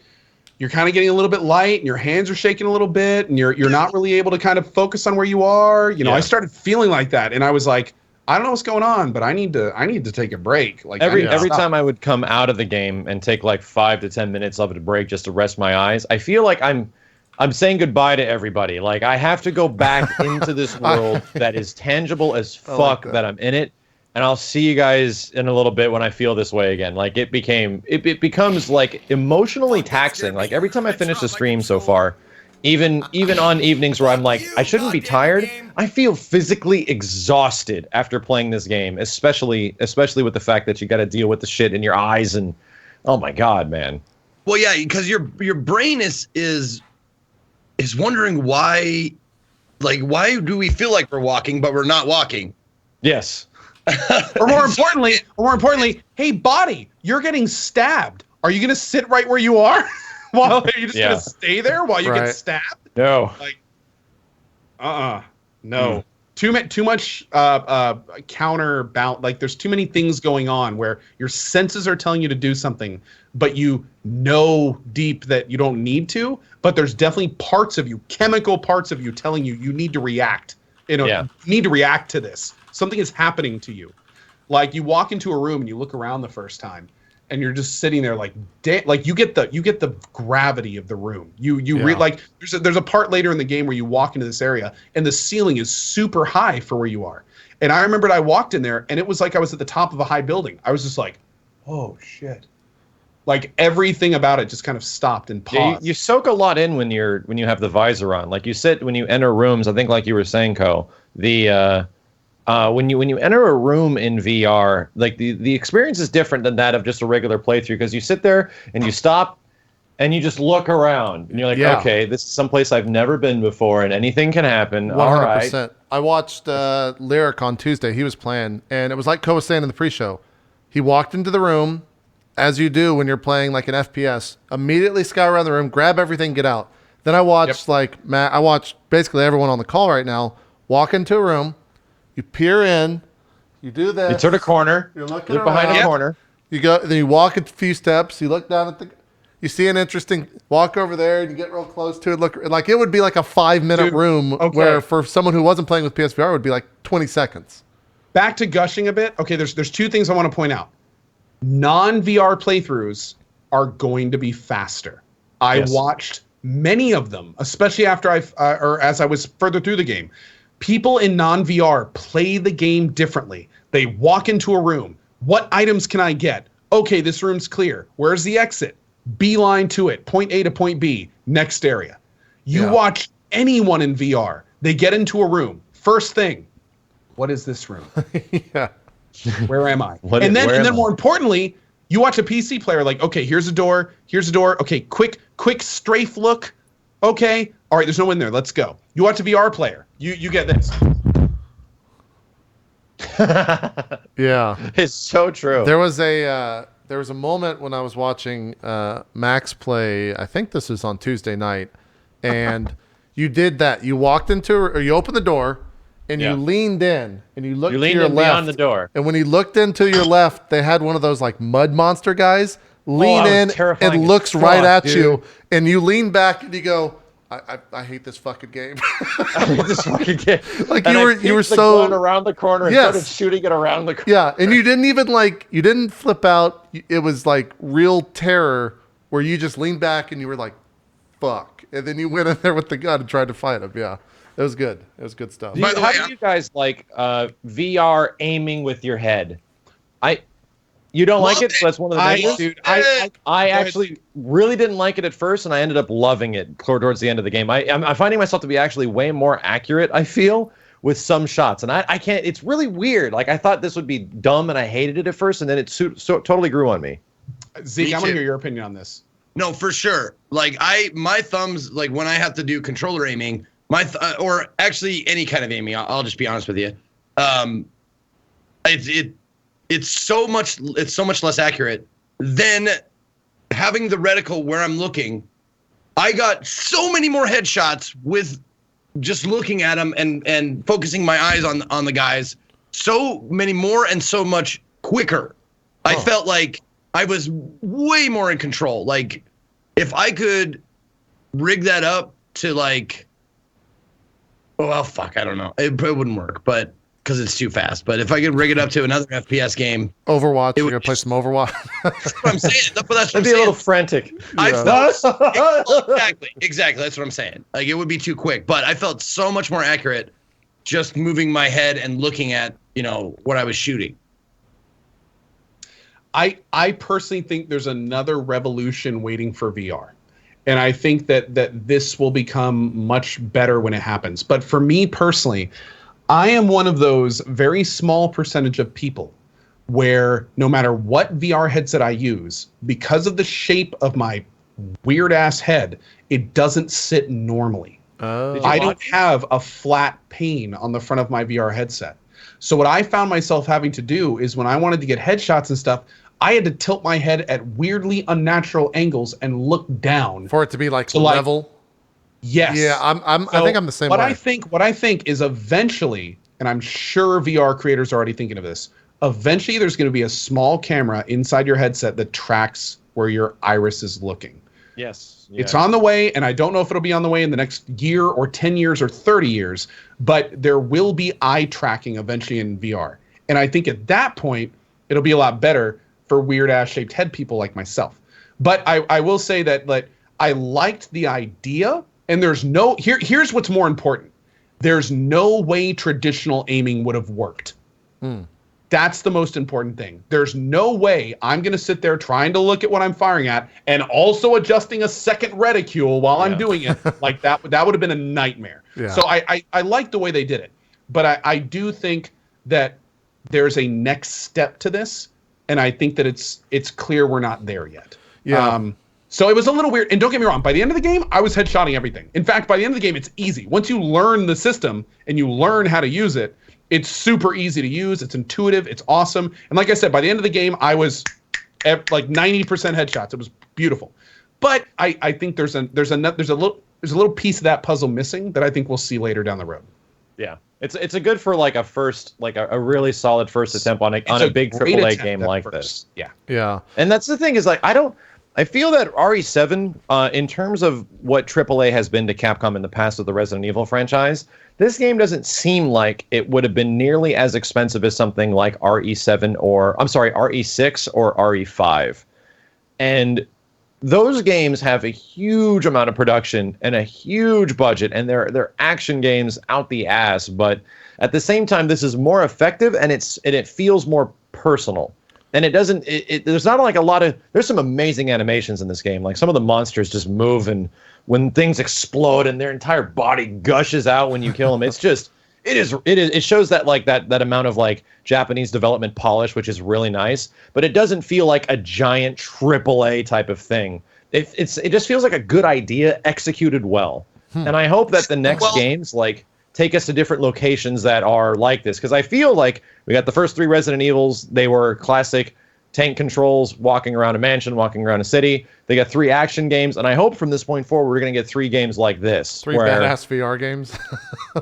you're kind of getting a little bit light and your hands are shaking a little bit and you're not really able to kind of focus on where you are. You know, I started feeling like that, and I was like, I don't know what's going on, but I need to take a break. Like every time I would come out of the game and take like 5 to 10 minutes of a break just to rest my eyes, I feel like I'm saying goodbye to everybody. Like I have to go back into this world that is tangible as fuck, that I'm in it. And I'll see you guys in a little bit when I feel this way again. Like it becomes like emotionally taxing. Like every time I finish the stream so far, even on evenings where I'm like, I shouldn't be tired, I feel physically exhausted after playing this game, especially with the fact that you got to deal with the shit in your eyes and oh my god, man. Well, yeah, because your brain is wondering why do we feel like we're walking but we're not walking? Yes. or more importantly, hey body, you're getting stabbed. Are you gonna sit right where you are? Are you just gonna stay there while you get stabbed? No. Like, no. Too much counterbalance. Like, there's too many things going on where your senses are telling you to do something, but you know deep that you don't need to. But there's definitely parts of you, chemical parts of you, telling you need to react. You need to react to this. Something is happening to you. Like you walk into a room and you look around the first time, and you're just sitting there like you get the gravity of the room. Like there's a part later in the game where you walk into this area and the ceiling is super high for where you are. And I remembered I walked in there and it was like I was at the top of a high building. I was just like, oh shit. Like everything about it just kind of stopped and paused. You soak a lot in when you have the visor on. Like you sit when you enter rooms. I think like you were saying, Ko, when you enter a room in VR, like the experience is different than that of just a regular playthrough, because you sit there and you stop and you just look around and you're like, okay, this is someplace I've never been before and anything can happen. 100%. All right. I watched Lyric on Tuesday. He was playing, and it was like Ko was saying in the pre-show. He walked into the room, as you do when you're playing like an FPS, immediately scour around the room, grab everything, get out. Then I watched I watched basically everyone on the call right now walk into a room. You peer in, you do this. You turn a corner. You're looking behind a corner. You go, then you walk a few steps. You look down at you see an interesting, walk over there and you get real close to it. Look, like it would be like a 5-minute room where for someone who wasn't playing with PSVR it would be like 20 seconds. Back to gushing a bit. Okay, there's two things I want to point out. Non-VR playthroughs are going to be faster. I watched many of them, especially after as I was further through the game. People in non-VR play the game differently. They walk into a room. What items can I get? Okay, this room's clear. Where's the exit? Beeline to it. Point A to point B. Next area. You watch anyone in VR. They get into a room. First thing, what is this room? Where am I? And then more importantly, you watch a PC player like, okay, here's a door. Here's a door. Okay, quick strafe look. Okay, all right, there's no one there. Let's go. You watch a VR player. You get this. Yeah, it's so true. There was a moment when I was watching Max play. I think this was on Tuesday night, and you did that. You walked into, or you opened the door, and you leaned in, and you looked to your left beyond the door. And when he looked into your left, they had one of those like mud monster guys lean in and looks right at you, and you lean back and you go, I hate this fucking game. I hate this fucking game. Like you were so gun around the corner and started shooting it around the corner. Yeah, and you didn't flip out. It was like real terror where you just leaned back and you were like, fuck. And then you went in there with the gun and tried to fight him. Yeah. It was good. It was good stuff. How do you guys like VR aiming with your head? You don't like Love it? So that's one of the negatives? Dude, I actually really didn't like it at first, and I ended up loving it towards the end of the game. I'm finding myself to be actually way more accurate, I feel, with some shots. And I can't, it's really weird. Like, I thought this would be dumb, and I hated it at first, and then it totally grew on me. Zeke, Me I want to too. hear your opinion on this. No, for sure. Like my thumbs, like when I have to do controller aiming, or actually any kind of aiming, I'll just be honest with you. It's so much less accurate than having the reticle where I'm looking. I got so many more headshots with just looking at them and focusing my eyes on the guys. So many more and so much quicker. I felt like I was way more in control. Like, if I could rig that up to like, oh, well, fuck, I don't know. It wouldn't work, but because it's too fast. But if I could rig it up to another FPS game, Overwatch. You're gonna play some Overwatch. that's what I'm saying. That's what It'd I'm be a saying. little frantic. I felt exactly. That's what I'm saying. Like, it would be too quick, but I felt so much more accurate just moving my head and looking at, what I was shooting. I personally think there's another revolution waiting for VR. And I think that this will become much better when it happens. But for me personally, I am one of those very small percentage of people where no matter what VR headset I use, because of the shape of my weird ass head, it doesn't sit normally. I don't have a flat pane on the front of my VR headset. So what I found myself having to do is when I wanted to get headshots and stuff, I had to tilt my head at weirdly unnatural angles and look down For it to be like like, level. Yes. Yeah, I think I'm the same way. What I think is eventually, and I'm sure VR creators are already thinking of this, eventually there's going to be a small camera inside your headset that tracks where your iris is looking. Yes. Yeah. It's on the way, and I don't know if it'll be on the way in the next year or 10 years or 30 years, but there will be eye tracking eventually in VR. And I think at that point, it'll be a lot better for weird-ass shaped head people like myself. But I will say that I liked the idea, and here's what's more important. There's no way traditional aiming would have worked. That's the most important thing. There's no way I'm going to sit there trying to look at what I'm firing at and also adjusting a second reticule while I'm doing it. Like that would have been a nightmare. Yeah. So I like the way they did it. But I do think that there's a next step to this, and I think that it's clear we're not there yet. Yeah. So it was a little weird. And don't get me wrong, by the end of the game, I was headshotting everything. In fact, by the end of the game, it's easy. Once you learn the system and you learn how to use it, it's super easy to use. It's intuitive. It's awesome. And like I said, by the end of the game, I was at like 90% headshots. It was beautiful. But I think there's a little piece of that puzzle missing that I think we'll see later down the road. Yeah. It's a good for like a first, like a really solid first attempt on a big AAA game like this. Yeah. Yeah. And that's the thing is like, I feel that RE7, in terms of what AAA has been to Capcom in the past with the Resident Evil franchise, this game doesn't seem like it would have been nearly as expensive as something like RE6 or RE5. And those games have a huge amount of production and a huge budget, and they're action games out the ass. But at the same time, this is more effective, and it feels more personal. And it doesn't. There's not like a lot of. There's some amazing animations in this game. Like some of the monsters just move, and when things explode, and their entire body gushes out when you kill them. It's just. It shows that like that amount of like Japanese development polish, which is really nice. But it doesn't feel like a giant AAA type of thing. It just feels like a good idea executed well. And I hope that the next games like take us to different locations that are like this, because I feel like we got the first 3 Resident Evils. They were classic tank controls, walking around a mansion, walking around a city. They got 3 action games, and I hope from this point forward we're going to get 3 games like this. 3 badass VR games.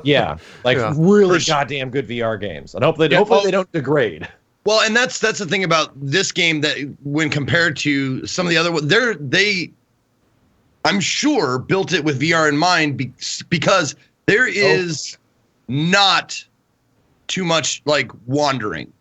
Yeah, like really goddamn good VR games. And hopefully they don't degrade. Well, and that's the thing about this game, that when compared to some of the other ones, they I'm sure built it with VR in mind, because there is not too much like wandering.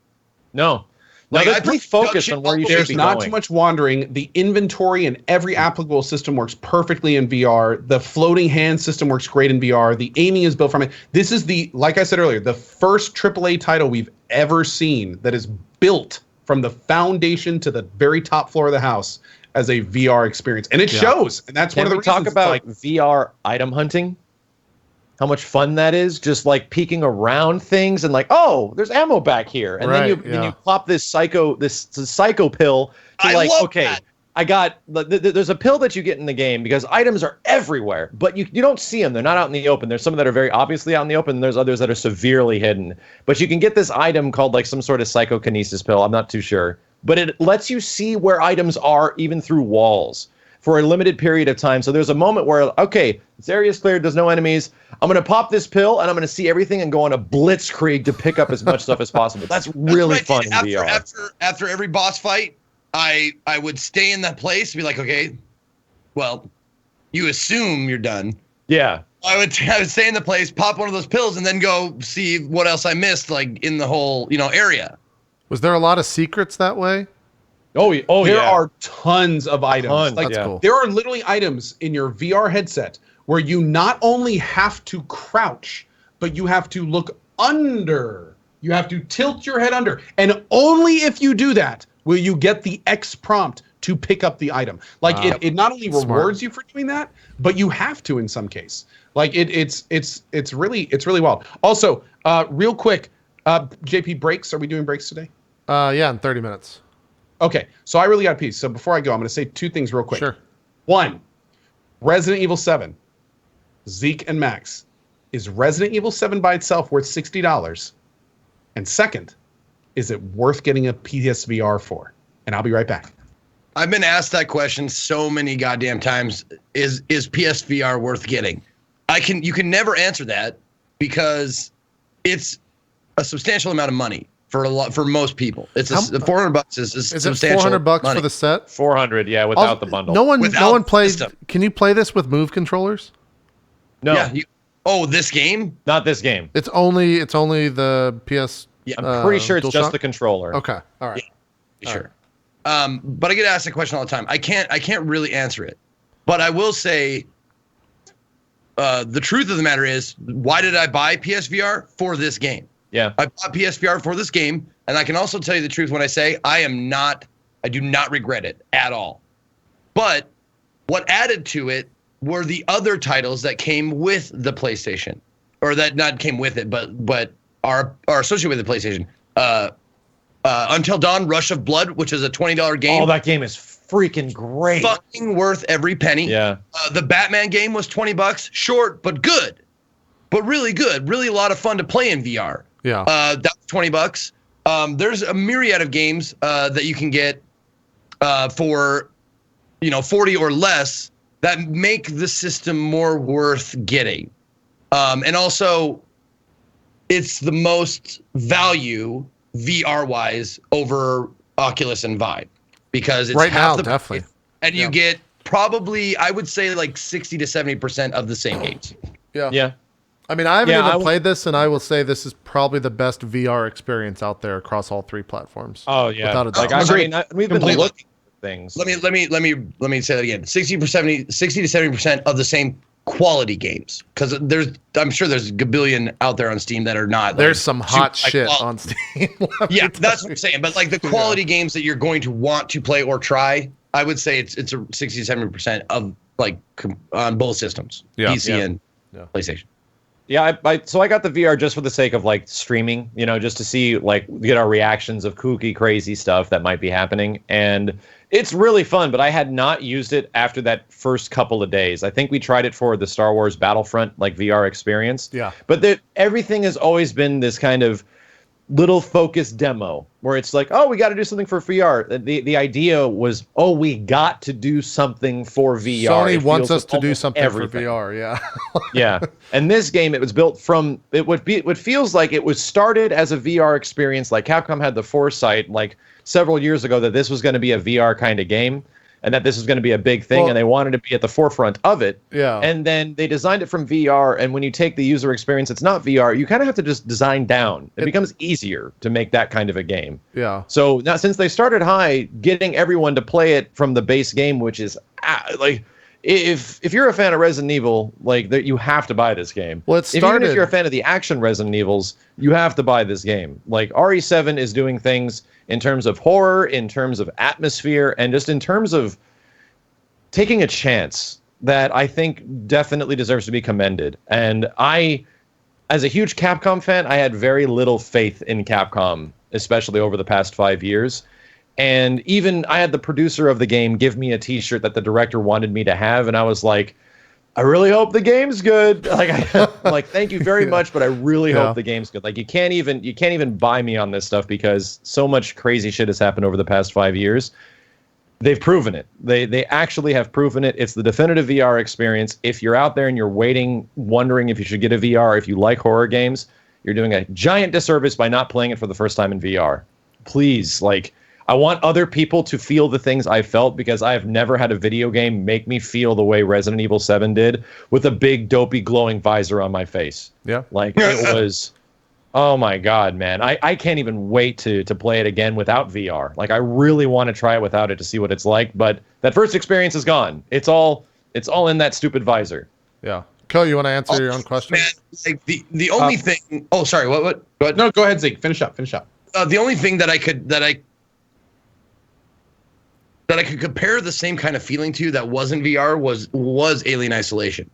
No. Like, Like, pretty focused on where you should There's be not going. too much wandering. The inventory and every applicable system works perfectly in VR. The floating hand system works great in VR. The aiming is built from it. This is like I said earlier, the first AAA title we've ever seen that is built from the foundation to the very top floor of the house as a VR experience, and it shows. And that's one of the reasons. Talk about VR item hunting. How much fun that is, just like peeking around things and like, oh, there's ammo back here, and then you plop this psycho pill to that. I got there's a pill that you get in the game because items are everywhere, but you don't see them. They're not out in the open. There's some that are very obviously out in the open, and there's others that are severely hidden. But you can get this item called like some sort of psychokinesis pill. I'm not too sure, but it lets you see where items are even through walls for a limited period of time. So there's a moment where, okay, this area is cleared, there's no enemies. I'm going to pop this pill, and I'm going to see everything and go on a blitzkrieg to pick up as much stuff as possible. That's really fun in VR. After every boss fight, I would stay in that place and be like, okay, well, you assume you're done. Yeah. I would stay in the place, pop one of those pills, and then go see what else I missed, like in the whole, area. Was there a lot of secrets that way? There are tons of items. That's cool. There are literally items in your VR headset where you not only have to crouch, but you have to look under. You have to tilt your head under. And only if you do that will you get the X prompt to pick up the item. Like it not only rewards you for doing that, but you have to in some case. Like it's really wild. Also, real quick, JP, breaks. Are we doing breaks today? Yeah, in 30 minutes. Okay, so I really got a piece. So before I go, I'm going to say two things real quick. Sure. One, Resident Evil 7, Zeke and Max. Is Resident Evil 7 by itself worth $60? And second, is it worth getting a PSVR for? And I'll be right back. I've been asked that question so many goddamn times. Is PSVR worth getting? You can never answer that because it's a substantial amount of money. For most people, it's $400 is substantial. Is it $400 money. for the set? 400, yeah, without the bundle. No one plays. Can you play this with Move controllers? No. Yeah, this game? Not this game. It's only the PS. Yeah, I'm pretty sure it's just the controller. Okay, all right. Yeah, sure. Right. But I get asked the question all the time. I can't really answer it, but I will say. The truth of the matter is, why did I buy PSVR? For this game. Yeah, I bought PSVR for this game, and I can also tell you the truth when I say I do not regret it at all. But what added to it were the other titles that came with the PlayStation, or that not came with it, but are associated with the PlayStation. Until Dawn: Rush of Blood, which is a $20 game. Oh, that game is freaking great. Fucking worth every penny. Yeah. The Batman game was $20, short but good, but really good, really a lot of fun to play in VR. Yeah. That was $20. There's a myriad of games that you can get for 40 or less that make the system more worth getting. And also, it's the most value VR wise over Oculus and Vive because it's right half now, the definitely. And you get probably, I would say, like 60 to 70% of the same games. Yeah. Yeah. I mean, I haven't even played this, and I will say this is probably the best VR experience out there across all three platforms. Oh yeah, without a doubt. We've been looking at things. Let me say that again. 60 to 70% of the same quality games, because I'm sure there's a gabillion out there on Steam that are not. There's some hot shit on Steam. Yeah, that's what I'm saying. But like the quality games that you're going to want to play or try, I would say it's a 60 to 70% of like on both systems, PC and PlayStation. Yeah, so I got the VR just for the sake of like streaming, just to see get our reactions of kooky, crazy stuff that might be happening, and it's really fun. But I had not used it after that first couple of days. I think we tried it for the Star Wars Battlefront VR experience. Yeah, but everything has always been this kind of little focused demo where it's like, oh, we got to do something for VR. The idea was, oh, we got to do something for VR. Sony wants us to do something for VR. Yeah. Yeah. And this game, it was built from what feels like it was started as a VR experience. Like Capcom had the foresight several years ago that this was going to be a VR kind of game and that this was going to be a big thing, and they wanted to be at the forefront of it. Yeah. And then they designed it from VR, and when you take the user experience, it's not VR. You kind of have to just design down. It becomes easier to make that kind of a game. Yeah. So now, since they started high, getting everyone to play it from the base game, which is if you're a fan of Resident Evil, like you have to buy this game. Well, it Even if started- you're a fan of the action Resident Evils, you have to buy this game. Like RE7 is doing things in terms of horror, in terms of atmosphere, and just in terms of taking a chance that I think definitely deserves to be commended. And I, as a huge Capcom fan, I had very little faith in Capcom, especially over the past 5 years. And even I had the producer of the game give me a T-shirt that the director wanted me to have, and I was like, I really hope the game's good. Like, I'm like, thank you very much, but I really hope the game's good. Like, you can't even buy me on this stuff because so much crazy shit has happened over the past 5 years. They've proven it. They actually have proven it. It's the definitive VR experience. If you're out there and you're waiting, wondering if you should get a VR, if you like horror games, you're doing a giant disservice by not playing it for the first time in VR. Please, like, I want other people to feel the things I felt because I have never had a video game make me feel the way Resident Evil 7 did with a big, dopey, glowing visor on my face. Yeah. Like, it was, oh my God, man. I can't even wait to play it again without VR. Like, I really want to try it without it to see what it's like, but that first experience is gone. It's all in that stupid visor. Yeah. Ko, you want to answer your own question? Man, like the only thing. Oh, sorry. What? Go ahead. No, go ahead, Zeke. Finish up. The only thing that I could compare the same kind of feeling to that wasn't VR was Alien Isolation.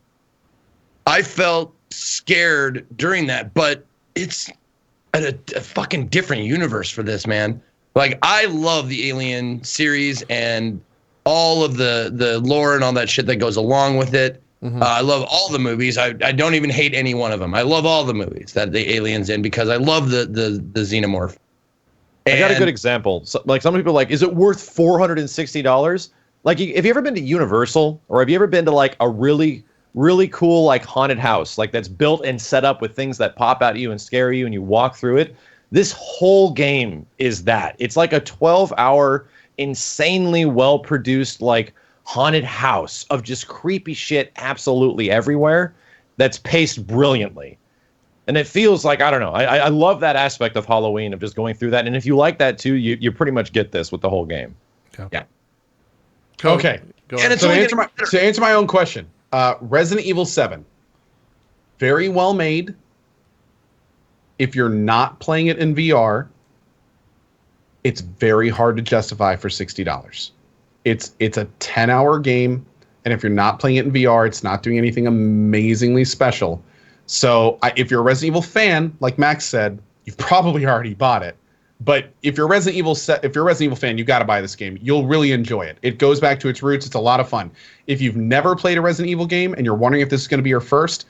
I felt scared during that, but it's a fucking different universe for this, man. Like, I love the Alien series and all of the lore and all that shit that goes along with it. Mm-hmm. I love all the movies. I don't even hate any one of them. I love all the movies that the aliens in because I love the xenomorph. I got a good example. So, like, some people are like, is it worth $460? Like, have you ever been to Universal, or have you ever been to like a really, really cool like haunted house, like that's built and set up with things that pop out at you and scare you, and you walk through it? This whole game is that. It's like a 12-hour, insanely well-produced like haunted house of just creepy shit absolutely everywhere. That's paced brilliantly. And it feels like, I don't know, I love that aspect of Halloween, of just going through that. And if you like that too, you pretty much get this with the whole game. Okay. Yeah. Okay. Go And ahead. it's So only to answer my own question, Resident Evil 7, very well made. If you're not playing it in VR, it's very hard to justify for $60. It's a 10-hour game, and if you're not playing it in VR, it's not doing anything amazingly special. So if you're a Resident Evil fan, like Max said, you've probably already bought it. But if you're a Resident Evil fan, you got to buy this game. You'll really enjoy it. It goes back to its roots. It's a lot of fun. If you've never played a Resident Evil game and you're wondering if this is going to be your first,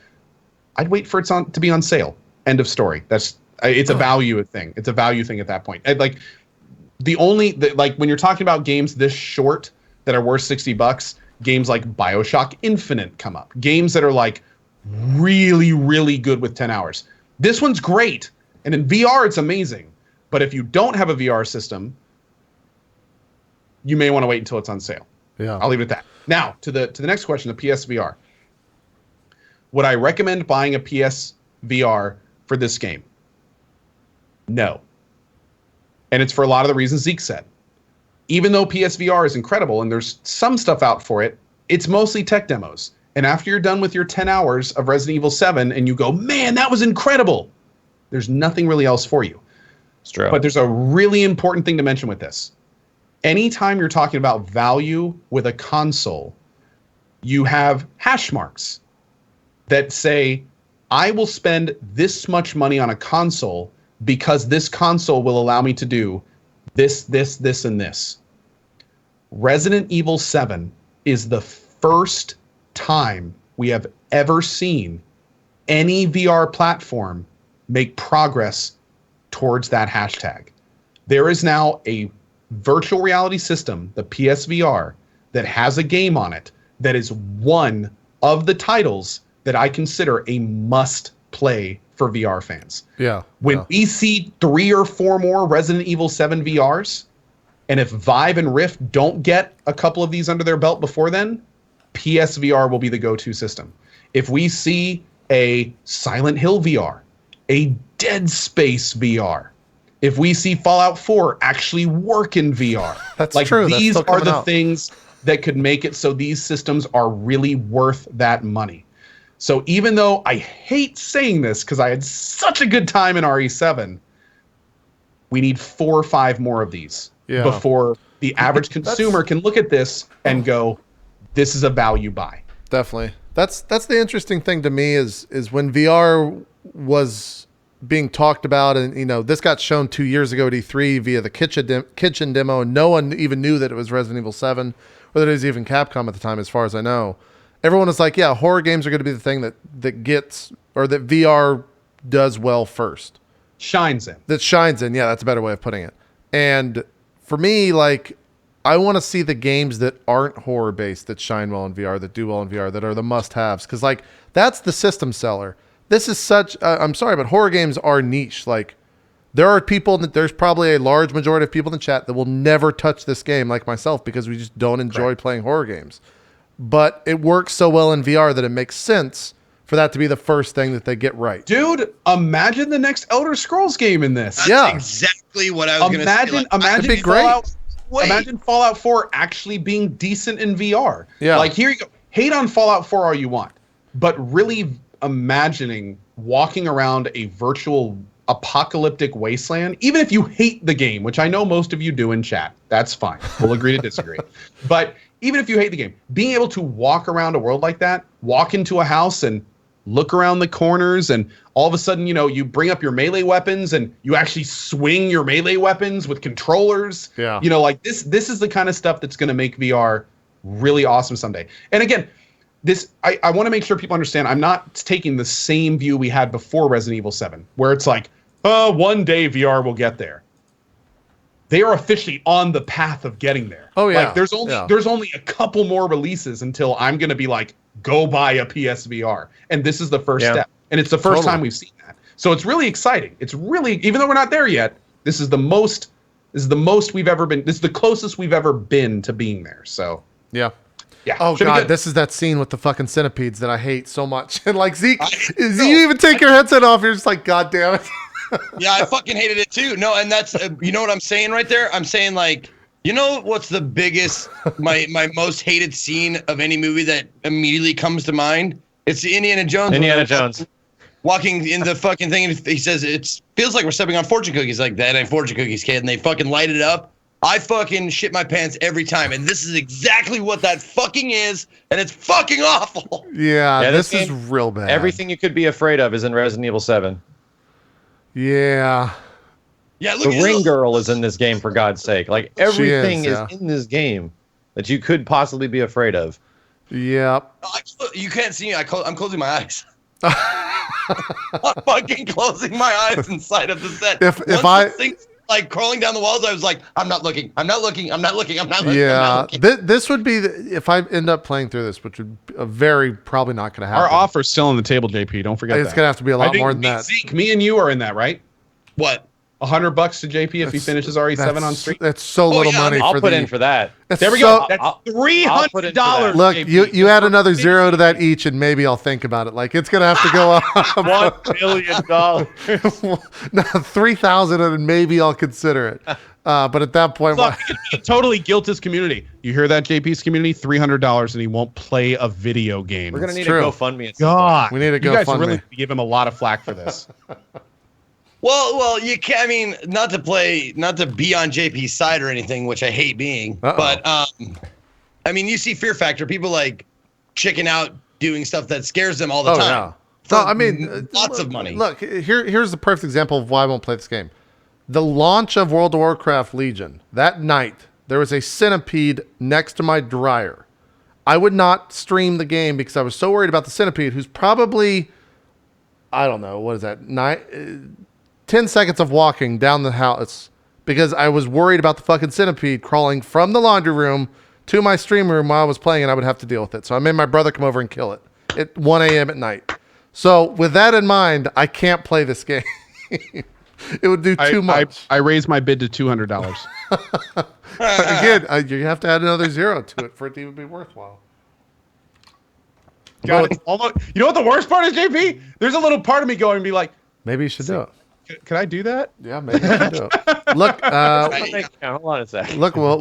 I'd wait for it to be on sale. End of story. It's a value thing. It's a value thing at that point. Like when you're talking about games this short that are worth $60, games like BioShock Infinite come up. Games that are like really, really good with 10 hours. This one's great, and in VR it's amazing. But if you don't have a VR system, you may want to wait until it's on sale. Yeah. I'll leave it at that. Now to the next question, the PSVR. Would I recommend buying a PSVR for this game? No. And it's for a lot of the reasons Zeke said. Even though PSVR is incredible and there's some stuff out for it, it's mostly tech demos. And after you're done with your 10 hours of Resident Evil 7 and you go, man, that was incredible, there's nothing really else for you. It's true. But there's a really important thing to mention with this. Anytime you're talking about value with a console, you have hash marks that say, I will spend this much money on a console because this console will allow me to do this, this, and this. Resident Evil 7 is the first time we have ever seen any VR platform make progress towards that hashtag. There is now a virtual reality system, the PSVR, that has a game on it that is one of the titles that I consider a must play for VR fans. Yeah. When we see 3 or 4 more Resident Evil 7 VRs, and if Vive and Rift don't get a couple of these under their belt before then, PSVR will be the go-to system. If we see a Silent Hill VR, a Dead Space VR, if we see Fallout 4 actually work in VR, That's like true. That's these still are coming the out. things that could make it so these systems are really worth that money. So even though I hate saying this because I had such a good time in RE7, we need 4 or 5 more of these before the average consumer can look at this and go, this is a value buy. Definitely. That's the interesting thing to me is when VR was being talked about, and this got shown 2 years ago at E3 via the kitchen demo, and no one even knew that it was Resident Evil 7 or that it was even Capcom at the time, as far as I know. Everyone was like, yeah, horror games are going to be the thing that gets, or that VR does well first. Shines in. That shines in. Yeah, that's a better way of putting it. And for me, like, I want to see the games that aren't horror based that shine well in VR, that do well in VR, that are the must haves. Because, like, that's the system seller. This is such, I'm sorry, but horror games are niche. Like, there's probably a large majority of people in the chat that will never touch this game, like myself, because we just don't enjoy playing horror games. But it works so well in VR that it makes sense for that to be the first thing that they get right. Dude, imagine the next Elder Scrolls game in this. That's exactly what I was going to say. Imagine Fallout 4 actually being decent in VR. Yeah. Like, here you go. Hate on Fallout 4 all you want, but really imagining walking around a virtual apocalyptic wasteland, even if you hate the game, which I know most of you do in chat, that's fine. We'll agree to disagree. But even if you hate the game, being able to walk around a world like that, walk into a house and look around the corners, and all of a sudden, you bring up your melee weapons and you actually swing your melee weapons with controllers. Yeah. Like this is the kind of stuff that's going to make VR really awesome someday. And again, I want to make sure people understand, I'm not taking the same view we had before Resident Evil 7, where it's like, one day VR will get there. They are officially on the path of getting there. Oh yeah. Like there's only a couple more releases until I'm going to be like, go buy a PSVR. And this is the first step. And it's the first time we've seen that. So it's really exciting. It's really, even though we're not there yet, this is the most we've ever been. This is the closest we've ever been to being there. So yeah. Yeah. Oh God, this is that scene with the fucking centipedes that I hate so much. And like Zeke, you even take your headset off, you're just like, God damn it. Yeah, I fucking hated it too. No, and that's you know what I'm saying right there? I'm saying, like, what's the biggest, my most hated scene of any movie that immediately comes to mind? It's the Indiana Jones. Walking in the fucking thing, and he says, it feels like we're stepping on fortune cookies. Like, that ain't fortune cookies, kid. And they fucking light it up. I fucking shit my pants every time, and this is exactly what that fucking is, and it's fucking awful. Yeah, this is real bad. Everything you could be afraid of is in Resident Evil 7. Yeah. Yeah, look, the Ring Girl is in this game, for God's sake. Like, everything is in this game that you could possibly be afraid of. Yep. You can't see me. I'm closing my eyes. I'm fucking closing my eyes inside of the set. If I like crawling down the walls, I was like, I'm not looking. Yeah, this would be if I end up playing through this, which would very probably not going to happen. Our offer's still on the table, JP. Don't forget it's going to have to be a lot more than that. Zeke, me and you are in that, right? What? $100 to JP if he finishes RE7 on stream. That's so little money. I'll put in for that. There we go. That's $300. Look, you add another zero to that each, and maybe I'll think about it. Like, it's gonna have to go up $1 million. No, 3,000, and maybe I'll consider it. But at that point, totally guilt his community. You hear that, JP's community? $300, and he won't play a video game. We're gonna need a GoFundMe. God, we need a GoFundMe. You guys really give him a lot of flack for this. Well, you can. I mean, not to be on JP's side or anything, which I hate being. But I mean, you see Fear Factor, people like chicken out doing stuff that scares them all the time. No, I mean, lots of money. Look, here's the perfect example of why I won't play this game. The launch of World of Warcraft Legion, that night, there was a centipede next to my dryer. I would not stream the game because I was so worried about the centipede, who's probably, I don't know, what is that, 10 seconds of walking down the house, because I was worried about the fucking centipede crawling from the laundry room to my stream room while I was playing, and I would have to deal with it. So I made my brother come over and kill it at 1 a.m. at night. So with that in mind, I can't play this game. It would do too much. I raised my bid to $200. Again, you have to add another zero to it for it to even be worthwhile. God, you know what the worst part is, JP? There's a little part of me going and be like, maybe you should do it. Can I do that? Yeah, maybe you should do it. Look, hold on a second. Look, we'll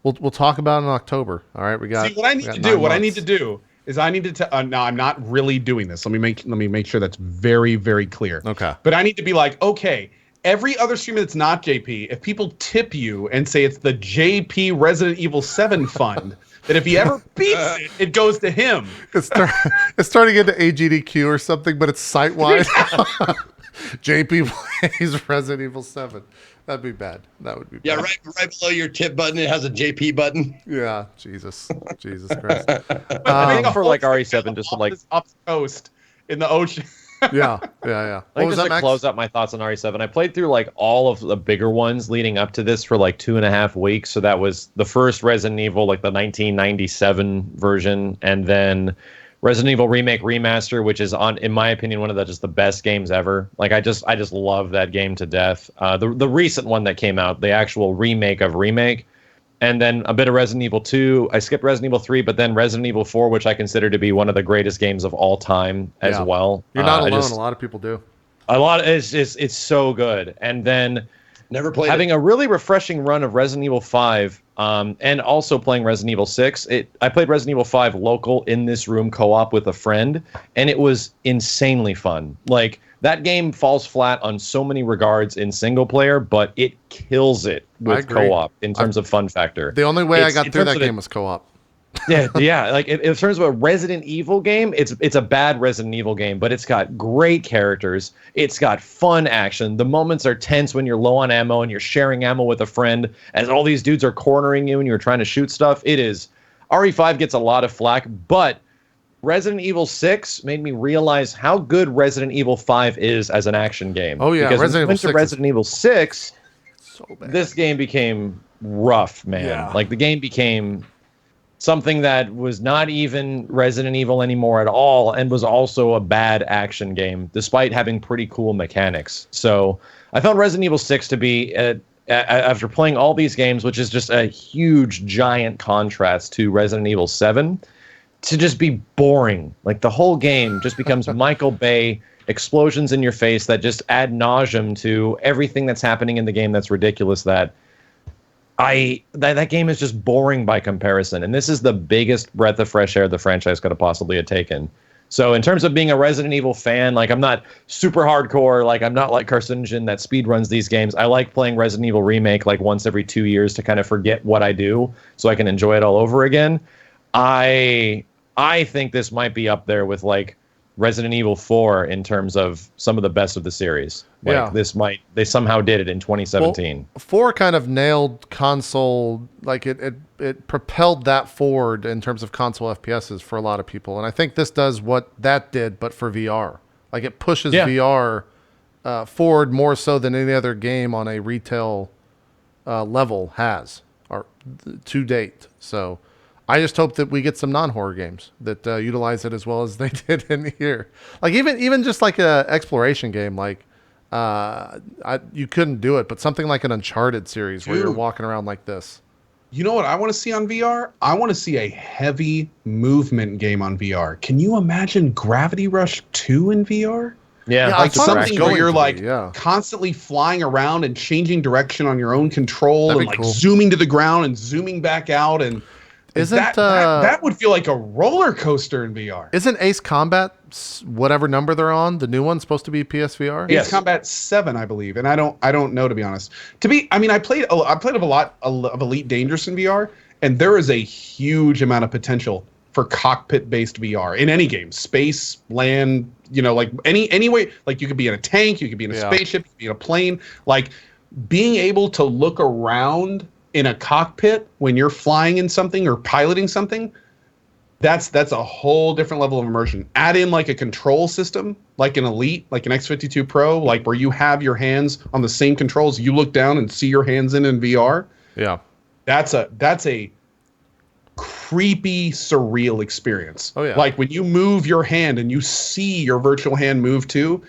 We'll talk about it in October. All right, we got. See, what I need to do is I need to. No, I'm not really doing this. Let me make sure that's very, very clear. Okay. But I need to be like, okay, every other streamer that's not JP, if people tip you and say it's the JP Resident Evil 7 fund, that if he ever beats it, it goes to him. It's starting into AGDQ or something, but it's site-wide. JP plays Resident Evil 7. That'd be bad. That would be bad. Yeah, right below your tip button, it has a JP button. Yeah, Jesus Christ. Waiting for like RE7 just to like off the coast in the ocean. Yeah. What like was just that, to Max? close up my thoughts on RE7. I played through like all of the bigger ones leading up to this for like 2.5 weeks. So that was the first Resident Evil, like the 1997 version, and then Resident Evil Remake Remaster, which is in my opinion, one of the best games ever. Like I just love that game to death. The recent one that came out, the actual remake of Remake, and then a bit of Resident Evil 2. I skipped Resident Evil 3, but then Resident Evil 4, which I consider to be one of the greatest games of all time as well. You're not alone. A lot of people do. It's so good. And then Never played having a really refreshing run of Resident Evil 5, and also playing Resident Evil 6. I played Resident Evil 5 local in this room co-op with a friend, and it was insanely fun. Like, that game falls flat on so many regards in single player, but it kills it with co-op in terms of fun factor. The only way I got through that game was co-op. yeah. Like in terms of a Resident Evil game, it's a bad Resident Evil game, but it's got great characters. It's got fun action. The moments are tense when you're low on ammo and you're sharing ammo with a friend, as all these dudes are cornering you and you're trying to shoot stuff. It is. RE5 gets a lot of flack, but Resident Evil 6 made me realize how good Resident Evil 5 is as an action game. Oh yeah, because Resident Evil 6, so bad. This game became rough, man. Yeah. Like the game became something that was not even Resident Evil anymore at all, and was also a bad action game, despite having pretty cool mechanics. So I found Resident Evil 6 to be, after playing all these games, which is just a huge, giant contrast to Resident Evil 7, to just be boring. Like the whole game just becomes Michael Bay explosions in your face that just ad nauseum to everything that's happening in the game that's ridiculous. That game is just boring by comparison, and this is the biggest breath of fresh air the franchise could have possibly have taken. So in terms of being a Resident Evil fan, like I'm not super hardcore, like I'm not like CohhCarnage that speedruns these games. I like playing Resident Evil Remake like once every 2 years to kind of forget what I do so I can enjoy it all over again. I think this might be up there with like Resident Evil 4 in terms of some of the best of the series. Like they somehow did it in 2017. Well, 4 kind of nailed console, like it propelled that forward in terms of console FPSs for a lot of people. And I think this does what that did, but for VR. Like it pushes VR forward more so than any other game on a retail level has, or to date. So I just hope that we get some non-horror games that utilize it as well as they did in here. Like even just like a exploration game, like you couldn't do it, but something like an Uncharted series where you're walking around like this. You know what I want to see on VR? I want to see a heavy movement game on VR. Can you imagine Gravity Rush 2 in VR? Yeah, like something where you're like be. constantly flying around and changing direction on your own control. That'd and be like cool. zooming to the ground and zooming back out. And that would feel like a roller coaster in VR. Isn't Ace Combat, whatever number they're on, the new one, supposed to be PSVR? Ace Combat 7, I believe, and I don't know, to be honest. I played a lot of Elite Dangerous in VR, and there is a huge amount of potential for cockpit-based VR in any game, space, land, like any way. Like you could be in a tank, you could be in a spaceship, you could be in a plane. Like being able to look around in a cockpit when you're flying in something or piloting something, that's a whole different level of immersion. Add in like a control system, like an Elite, like an X52 Pro, like where you have your hands on the same controls. You look down and see your hands in VR. Yeah. That's a creepy, surreal experience. Oh yeah. Like when you move your hand and you see your virtual hand move too,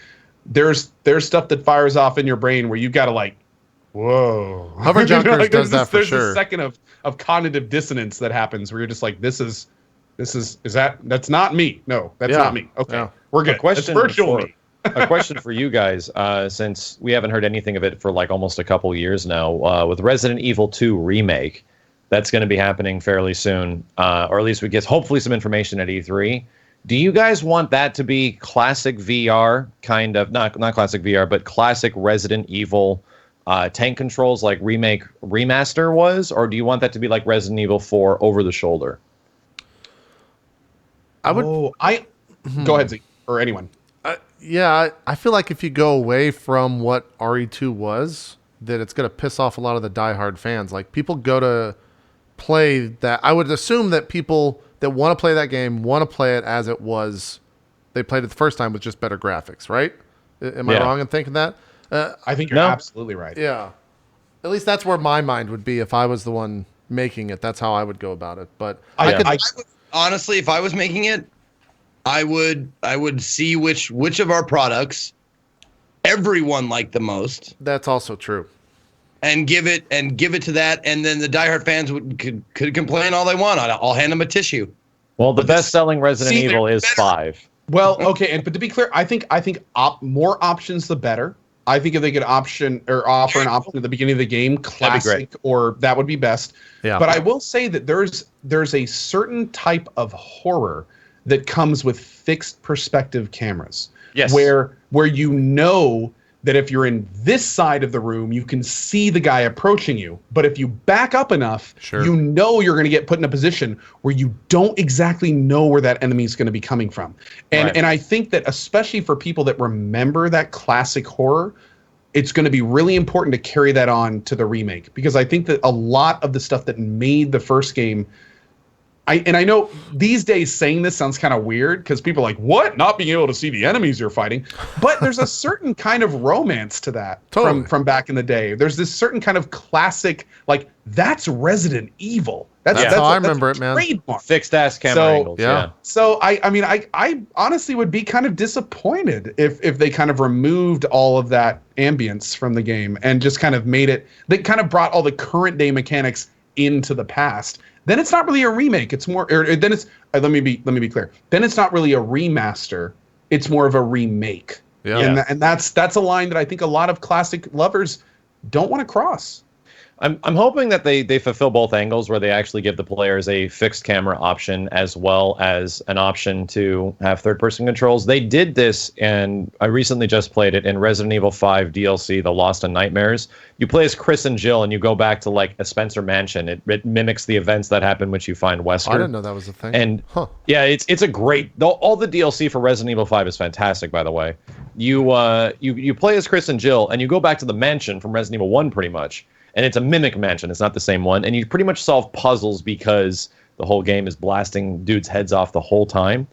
there's stuff that fires off in your brain where you've got to like, whoa. Hover Junkers does that for sure. There's a second of cognitive dissonance that happens where you're just like, that's not me. No, that's not me. Okay, we're good. It's virtual me. A question for you guys, since we haven't heard anything of it for like almost a couple years now, with Resident Evil 2 Remake, That's going to be happening fairly soon, or at least we get hopefully some information at E3. Do you guys want that to be classic VR, kind of not classic VR, but classic Resident Evil tank controls like Remake Remaster was, or do you want that to be like Resident Evil 4 over the shoulder? I would. Go ahead, Zeke, or anyone. Yeah, I feel like if you go away from what RE2 was, that it's going to piss off a lot of the diehard fans. Like, people go to play that. I would assume that people that want to play that game want to play it as it was. They played it the first time with just better graphics, right? Am I wrong in thinking that? I think you're absolutely right. Yeah. At least that's where my mind would be if I was the one making it. That's how I would go about it. But I would, honestly, if I was making it, I would see which of our products everyone liked the most. That's also true. And give it to that, and then the diehard fans could complain all they want. I'll hand them a tissue. Well, the best-selling Resident Evil is 5. Well, okay, but to be clear, I think more options the better. I think if they could offer an option at the beginning of the game, classic, or that would be best. Yeah. But I will say that there's a certain type of horror that comes with fixed perspective cameras. Yes. Where you know that if you're in this side of the room, you can see the guy approaching you. But if you back up enough, you know you're going to get put in a position where you don't exactly know where that enemy is going to be coming from. And I think that especially for people that remember that classic horror, it's going to be really important to carry that on to the remake. Because I think that a lot of the stuff that made the first game... I know these days saying this sounds kind of weird because people are like, what? Not being able to see the enemies you're fighting. But there's a certain kind of romance to that from back in the day. There's this certain kind of classic, like, that's Resident Evil. That's how I remember it, man. Trademark. Fixed ass camera angles. Yeah. So I honestly would be kind of disappointed if they kind of removed all of that ambience from the game and just kind of made it, they kind of brought all the current day mechanics into the past. Then it's not really a remake. It's more. Then it's. Let me be clear. Then it's not really a remaster. It's more of a remake. Yeah. And that's a line that I think a lot of classic lovers don't want to cross. I'm hoping that they fulfill both angles, where they actually give the players a fixed camera option as well as an option to have third-person controls. They did this, and I recently just played it in Resident Evil 5 DLC, The Lost and Nightmares. You play as Chris and Jill, and you go back to like a Spencer mansion. It mimics the events that happen when you find Wesker. I didn't know that was a thing. And yeah, it's a great. All the DLC for Resident Evil 5 is fantastic, by the way. You play as Chris and Jill, and you go back to the mansion from Resident Evil 1, pretty much. And it's a mimic mansion. It's not the same one. And you pretty much solve puzzles because the whole game is blasting dudes' heads off the whole time.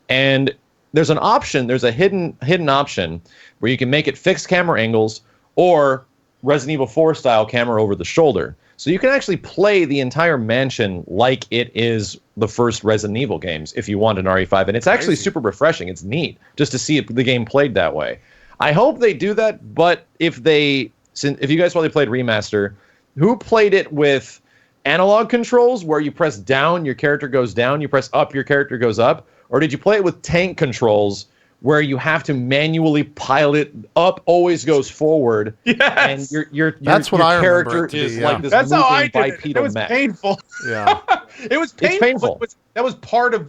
And there's an option. There's a hidden option where you can make it fixed camera angles or Resident Evil 4 style camera over the shoulder. So you can actually play the entire mansion like it is the first Resident Evil games if you want an RE5. And it's actually super refreshing. It's neat just to see the game played that way. I hope they do that, but if you guys probably played Remaster, who played it with analog controls where you press down, your character goes down, you press up, your character goes up? Or did you play it with tank controls where you have to manually pilot up, always goes forward? Yes. And your That's what your I character remember is like this That's moving how I did it. bipedal It was mech. painful. Yeah. It was painful. It's painful. That was part of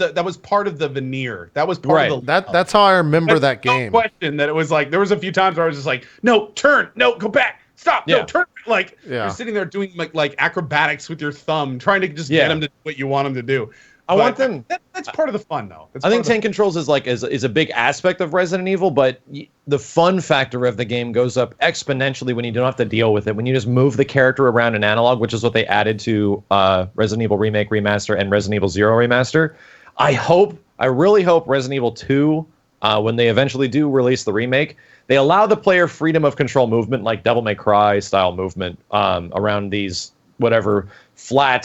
the veneer. That was part of the That's how I remember that game. No question that it was like there was a few times where I was just like, no, turn, no, go back. Stop! No, turn! Like you're sitting there doing like acrobatics with your thumb, trying to just get them to do what you want them to do. I want them. That's part of the fun, though. I think tank controls is a big aspect of Resident Evil, but the fun factor of the game goes up exponentially when you don't have to deal with it. When you just move the character around in analog, which is what they added to Resident Evil Remake, Remaster, and Resident Evil 0 Remaster. I really hope Resident Evil 2, when they eventually do release the remake, they allow the player freedom of control movement, like Devil May Cry style movement, around these whatever flat,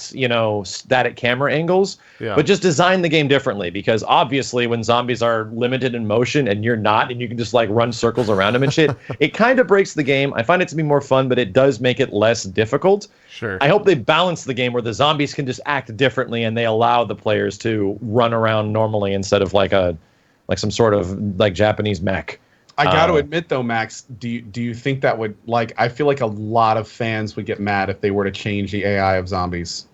static camera angles, but just design the game differently, because obviously when zombies are limited in motion and you're not, and you can just like run circles around them and shit, it kind of breaks the game. I find it to be more fun, but it does make it less difficult. Sure. I hope they balance the game where the zombies can just act differently and they allow the players to run around normally instead of like some sort of like Japanese mech. I got to admit, though, Max, do you think that would, I feel like a lot of fans would get mad if they were to change the AI of zombies?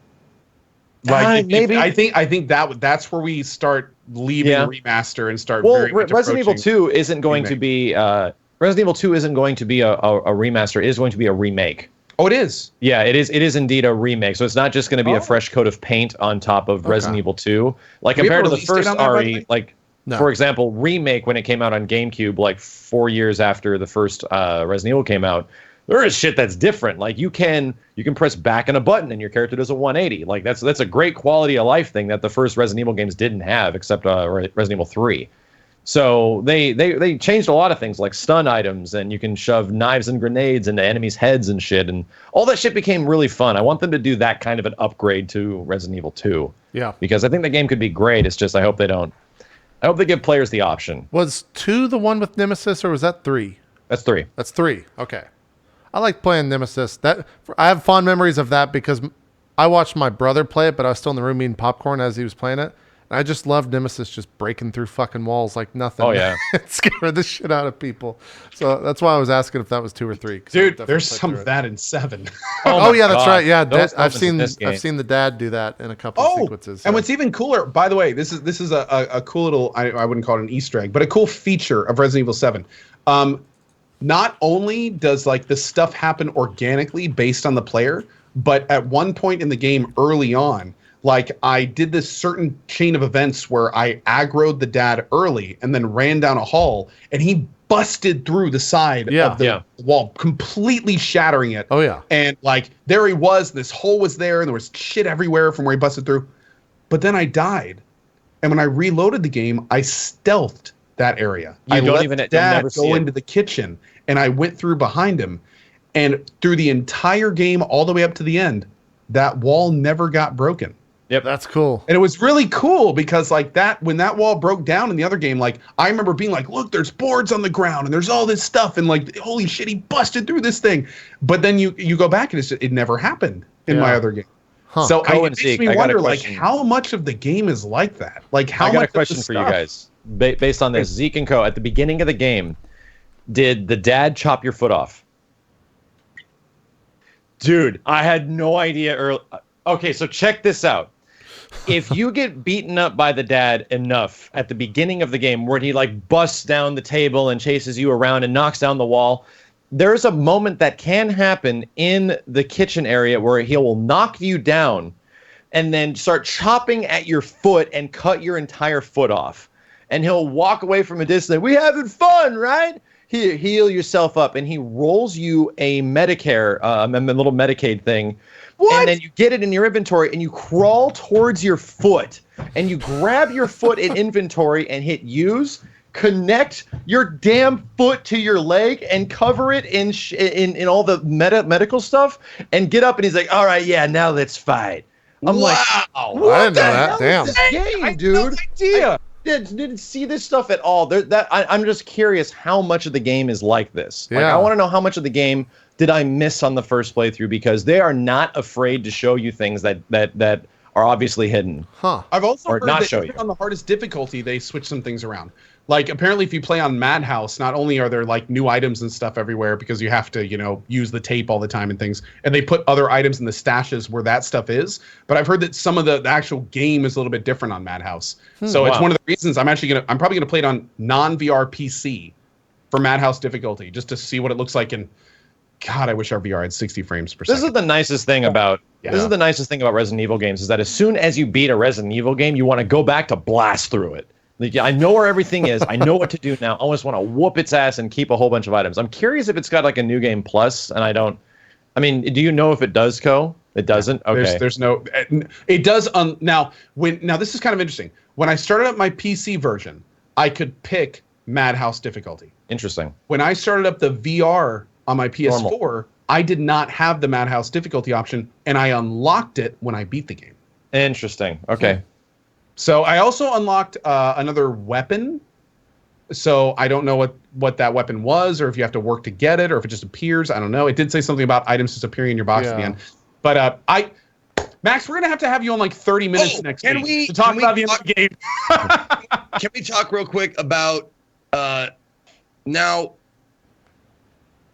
Like maybe. I think that's where we start leaving remaster and start. Well, very much Resident Evil approaching 2 isn't going to be Resident Evil 2 isn't going to be a remaster. It is going to be a remake. Oh, it is. Yeah, it is. It is indeed a remake. So it's not just going to be a fresh coat of paint on top of Resident Evil 2. Like compared to the first RE, like for example, remake when it came out on GameCube, like 4 years after the first Resident Evil came out. There is shit that's different. Like you can press back on a button and your character does a 180. Like that's a great quality of life thing that the first Resident Evil games didn't have, except Resident Evil 3. So they changed a lot of things like stun items, and you can shove knives and grenades into enemies' heads and shit, and all that shit became really fun. I want them to do that kind of an upgrade to Resident Evil 2. Yeah. Because I think the game could be great. It's just I hope they don't. I hope they give players the option. Was 2 the one with Nemesis, or was that 3? That's 3. That's 3. Okay. I like playing Nemesis. I have fond memories of that because I watched my brother play it, but I was still in the room eating popcorn as he was playing it. And I just loved Nemesis just breaking through fucking walls like nothing. Oh, yeah. Scaring the shit out of people. So that's why I was asking if that was 2 or 3. Dude, there's some of that in 7. Oh yeah, that's right. Yeah, I've seen I've seen the dad do that in a couple of sequences. So. And what's even cooler, by the way, this is a cool little, I wouldn't call it an Easter egg, but a cool feature of Resident Evil 7. Not only does like this stuff happen organically based on the player, but at one point in the game early on, like I did this certain chain of events where I aggroed the dad early and then ran down a hall and he busted through the side of the wall, completely shattering it. Oh yeah. And like there he was, this hole was there and there was shit everywhere from where he busted through. But then I died. And when I reloaded the game, I stealthed that area. I let dad go into the kitchen and I went through behind him, and through the entire game all the way up to the end, that wall never got broken. Yep, that's cool. And it was really cool because like that, when that wall broke down in the other game, like I remember being like, look, there's boards on the ground and there's all this stuff and like, holy shit, he busted through this thing. But then you go back and it never happened in my other game. Huh. So it makes me wonder like how much of the game is like that. Like how much. I got a question for you guys based on this. Zeke and Co. At the beginning of the game, did the dad chop your foot off? Dude, I had no idea early. Okay, so check this out. If you get beaten up by the dad enough at the beginning of the game where he like busts down the table and chases you around and knocks down the wall, there's a moment that can happen in the kitchen area where he will knock you down and then start chopping at your foot and cut your entire foot off. And he'll walk away from a distance. We having fun, right? Here, heal yourself up. And he rolls you a Medicare, a little Medicaid thing. What? And then you get it in your inventory and you crawl towards your foot and you grab your foot in inventory and hit use. Connect your damn foot to your leg and cover it in all the medical stuff and get up. And he's like, all right, yeah, now let's fight. I'm like, wow. I didn't know that. Damn. Game, dude. I didn't see this stuff at all. I'm just curious how much of the game is like this. Yeah. Like, I want to know how much of the game did I miss on the first playthrough, because they are not afraid to show you things that are obviously hidden. Huh. I've also or heard not that show you. on the hardest difficulty, they switch some things around. Like apparently if you play on Madhouse, not only are there like new items and stuff everywhere because you have to, use the tape all the time and things, and they put other items in the stashes where that stuff is. But I've heard that some of the actual game is a little bit different on Madhouse. So it's one of the reasons I'm probably gonna play it on non-VR PC for Madhouse difficulty just to see what it looks like. And God, I wish our VR had 60 frames per second. This is the nicest thing about Resident Evil games is that as soon as you beat a Resident Evil game, you want to go back to blast through it. Like, I know where everything is. I know what to do now. I just want to whoop its ass and keep a whole bunch of items. I'm curious if it's got like a new game plus, and do you know if it does, Co? It doesn't? Okay. There's no, it does. Now this is kind of interesting. When I started up my PC version, I could pick Madhouse difficulty. Interesting. When I started up the VR on my PS4, Normal. I did not have the Madhouse difficulty option, and I unlocked it when I beat the game. Interesting. Okay. So I also unlocked another weapon. So I don't know what that weapon was, or if you have to work to get it, or if it just appears. I don't know. It did say something about items disappearing in your box at the end. But Max, we're going to have you on like 30 minutes next week to talk about the end of the game. Can we talk real quick about now?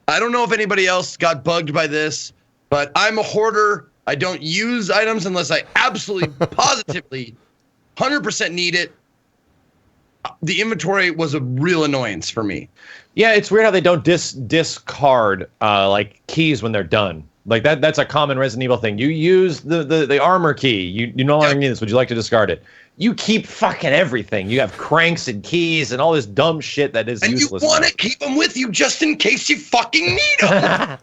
I don't know if anybody else got bugged by this, but I'm a hoarder I don't use items unless I absolutely, positively, 100% need it. The inventory was a real annoyance for me. Yeah, it's weird how they don't discard like keys when they're done. Like that's a common Resident Evil thing. You use the armor key. You no longer need this. Would you like to discard it? You keep fucking everything. You have cranks and keys and all this dumb shit that is useless. And you want to keep them with you just in case you fucking need them.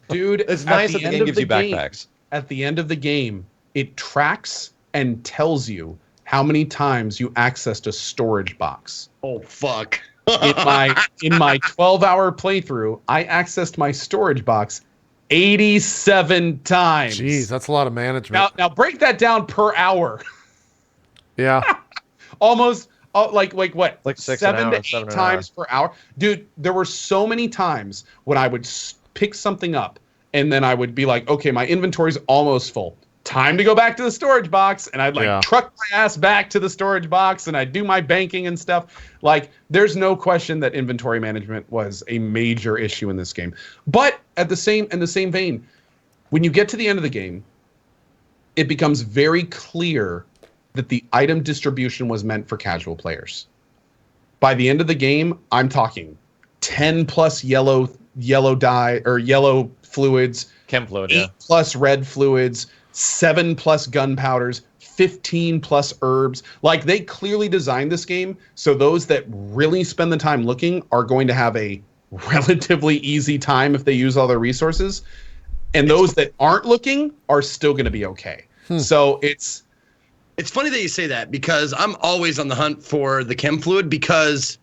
Dude, it's nice that the game gives you backpacks. At the end of the game, it tracks and tells you how many times you accessed a storage box. Oh fuck. in my 12-hour playthrough, I accessed my storage box 87 times. Jeez, that's a lot of management. Now break that down per hour. Yeah. Almost like what? Like 6 7 to 8 times per hour. Dude, there were so many times when I would pick something up and then I would be like, okay, my inventory's almost full. Time to go back to the storage box, and I'd truck my ass back to the storage box, and I'd do my banking and stuff. Like, there's no question that inventory management was a major issue in this game. But in the same vein, when you get to the end of the game, it becomes very clear that the item distribution was meant for casual players. By the end of the game, I'm talking 10 plus yellow dye or yellow fluids, chem fluid, 8 plus red fluids, 7 plus gunpowders, 15 plus herbs. Like, they clearly designed this game so those that really spend the time looking are going to have a relatively easy time if they use all their resources. And those that aren't looking are still going to be okay. So it's funny that you say that, because I'm always on the hunt for the chem fluid, because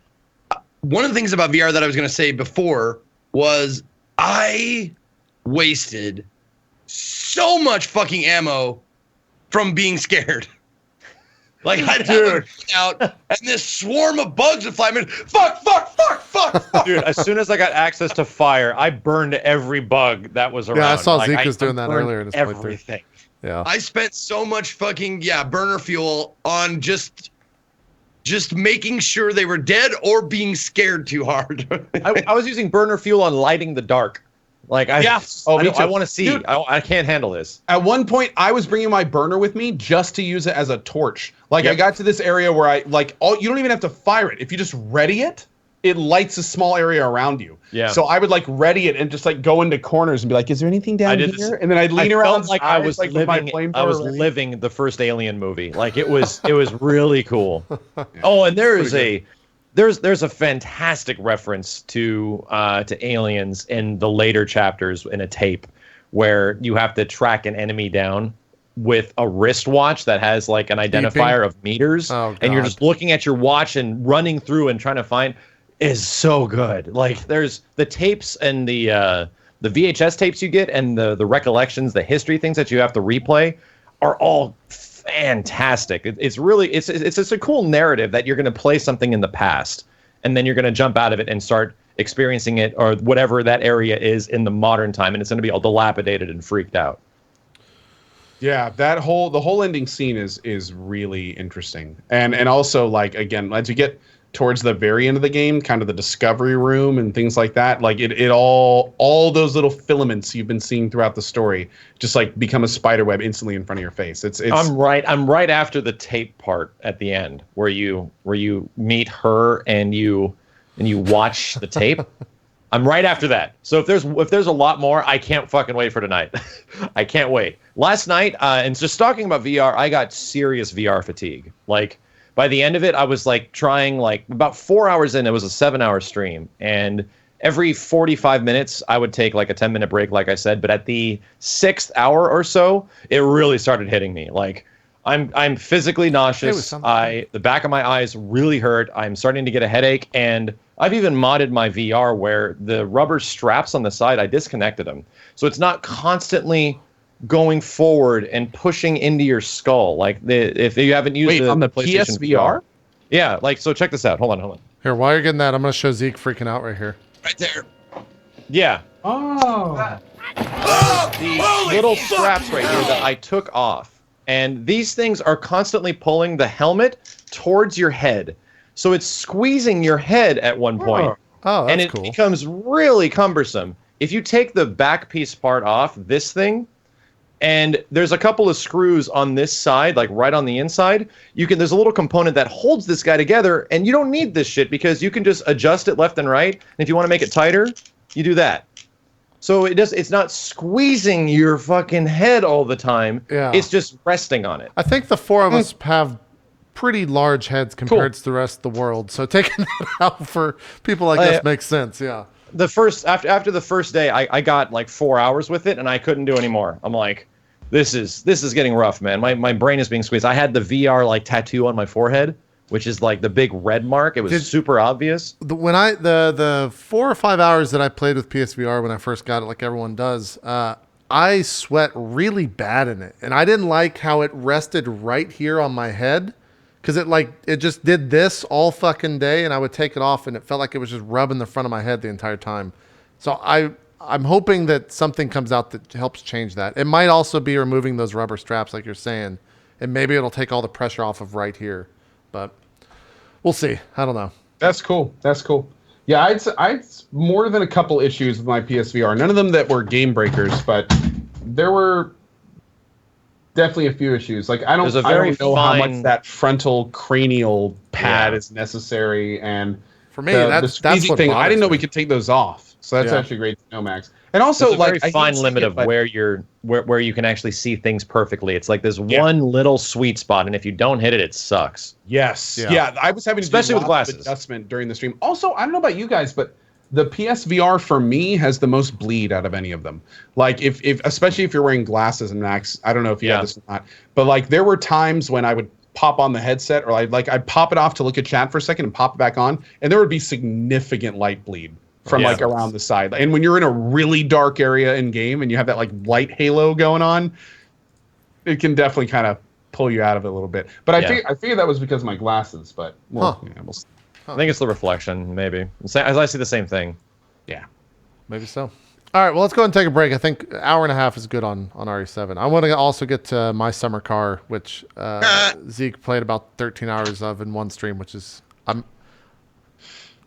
one of the things about VR that I was going to say before was I wasted so much fucking ammo from being scared. Like, I'd have it out, and this swarm of bugs would fly. I mean, fuck. Dude, as soon as I got access to fire, I burned every bug that was around. Yeah, I saw like, Zeke was doing that earlier in his playthrough. everything. Yeah. I spent so much fucking burner fuel on just making sure they were dead or being scared too hard. I was using burner fuel on lighting the dark. Like, I want to see. Dude, I can't handle this. At one point, I was bringing my burner with me just to use it as a torch. Like, I got to this area where you don't even have to fire it. If you just ready it, it lights a small area around you. Yeah. So I would ready it and just go into corners and be like, "Is there anything down here?" And then I'd lean around like I was living the first Alien movie. Like, it was really cool. Oh, and there's a fantastic reference to aliens in the later chapters in a tape where you have to track an enemy down with a wristwatch that has like an identifier of meters, and you're just looking at your watch and running through and trying to find. Is so good. Like, there's the tapes and the VHS tapes you get and the recollections, the history things that you have to replay are all fantastic. It's really it's a cool narrative that you're going to play something in the past and then you're going to jump out of it and start experiencing it or whatever that area is in the modern time, and it's going to be all dilapidated and freaked out. Yeah, the whole ending scene is really interesting. And also, again, as you get towards the very end of the game, kind of the discovery room and things like that, it all those little filaments you've been seeing throughout the story just become a spider web instantly in front of your face. It's I'm right after the tape part at the end where you meet her and you watch the tape. I'm right after that. So if there's a lot more, I can't fucking wait for tonight. I can't wait. Last night, and just talking about VR, I got serious VR fatigue. Like, by the end of it, I was trying about 4 hours in. It was a 7-hour stream, and every 45 minutes I would take a 10-minute break, like I said. But at the 6th hour or so, it really started hitting me. Like, I'm physically nauseous. The back of my eyes really hurt. I'm starting to get a headache, and I've even modded my VR where the rubber straps on the side, I disconnected them, so it's not constantly going forward and pushing into your skull. If you haven't used on the PlayStation PSVR? Yeah, so check this out. Hold on. Here, while you're getting that, I'm going to show Zeke freaking out right here. Right there. Yeah. Oh. The little straps right here that I took off. And these things are constantly pulling the helmet towards your head. So it's squeezing your head at one point. Oh, that's and it cool. becomes really cumbersome. If you take the back piece part off, this thing, And there's a couple of screws on this side, like right on the inside. There's a little component that holds this guy together, and you don't need this shit because you can just adjust it left and right. And if you want to make it tighter, you do that. So it's not squeezing your fucking head all the time. Yeah. It's just resting on it. I think the four of us have pretty large heads compared to the rest of the world. So taking that out for people like us makes sense. Yeah. After the first day, I got like 4 hours with it, and I couldn't do any more. I'm like, this is getting rough, man. My brain is being squeezed. I had the VR like tattoo on my forehead, which is like the big red mark. It was super obvious. When the 4 or 5 hours that I played with PSVR when I first got it, like everyone does, I sweat really bad in it, and I didn't like how it rested right here on my head. Because it just did this all fucking day, and I would take it off, and it felt like it was just rubbing the front of my head the entire time. So I'm hoping that something comes out that helps change that. It might also be removing those rubber straps, like you're saying, and maybe it'll take all the pressure off of right here. But we'll see. I don't know. That's cool. Yeah, I'd more than a couple issues with my PSVR. None of them that were game breakers, but there were definitely a few issues. Like I don't know how much that frontal cranial pad is necessary, and for me, the squeezy thing. I didn't know we could take those off, so that's actually great to know, Max. And also, there's a very fine limit of where you can actually see things perfectly. It's like this one little sweet spot, and if you don't hit it, it sucks. Yes, yeah. I was having to especially do with glasses adjustment during the stream. Also, I don't know about you guys, but the PSVR for me has the most bleed out of any of them. Like if especially if you're wearing glasses, and Max, I don't know if you have this or not, but like there were times when I would pop on the headset, or I'd pop it off to look at chat for a second and pop it back on, and there would be significant light bleed from like around the side. And when you're in a really dark area in game and you have that like light halo going on, it can definitely kind of pull you out of it a little bit. But I figured that was because of my glasses, but we'll see. I think it's the reflection, maybe. As I see the same thing. Yeah. Maybe so. All right, well, let's go ahead and take a break. I think an hour and a half is good on RE7. I want to also get to My Summer Car, which Zeke played about 13 hours of in one stream, which is...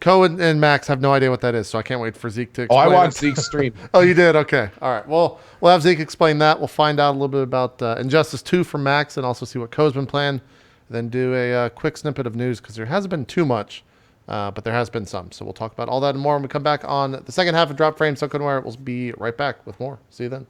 Cohen and Max have no idea what that is, so I can't wait for Zeke to explain. I watched Zeke's stream. Oh, you did? Okay. All right. Well, we'll have Zeke explain that. We'll find out a little bit about Injustice 2 from Max, and also see what Co's been playing. Then do a quick snippet of news, because there hasn't been too much, but there has been some. So we'll talk about all that and more when we come back on the second half of Drop Frame. So couldn't wear it. We'll be right back with more. See you then.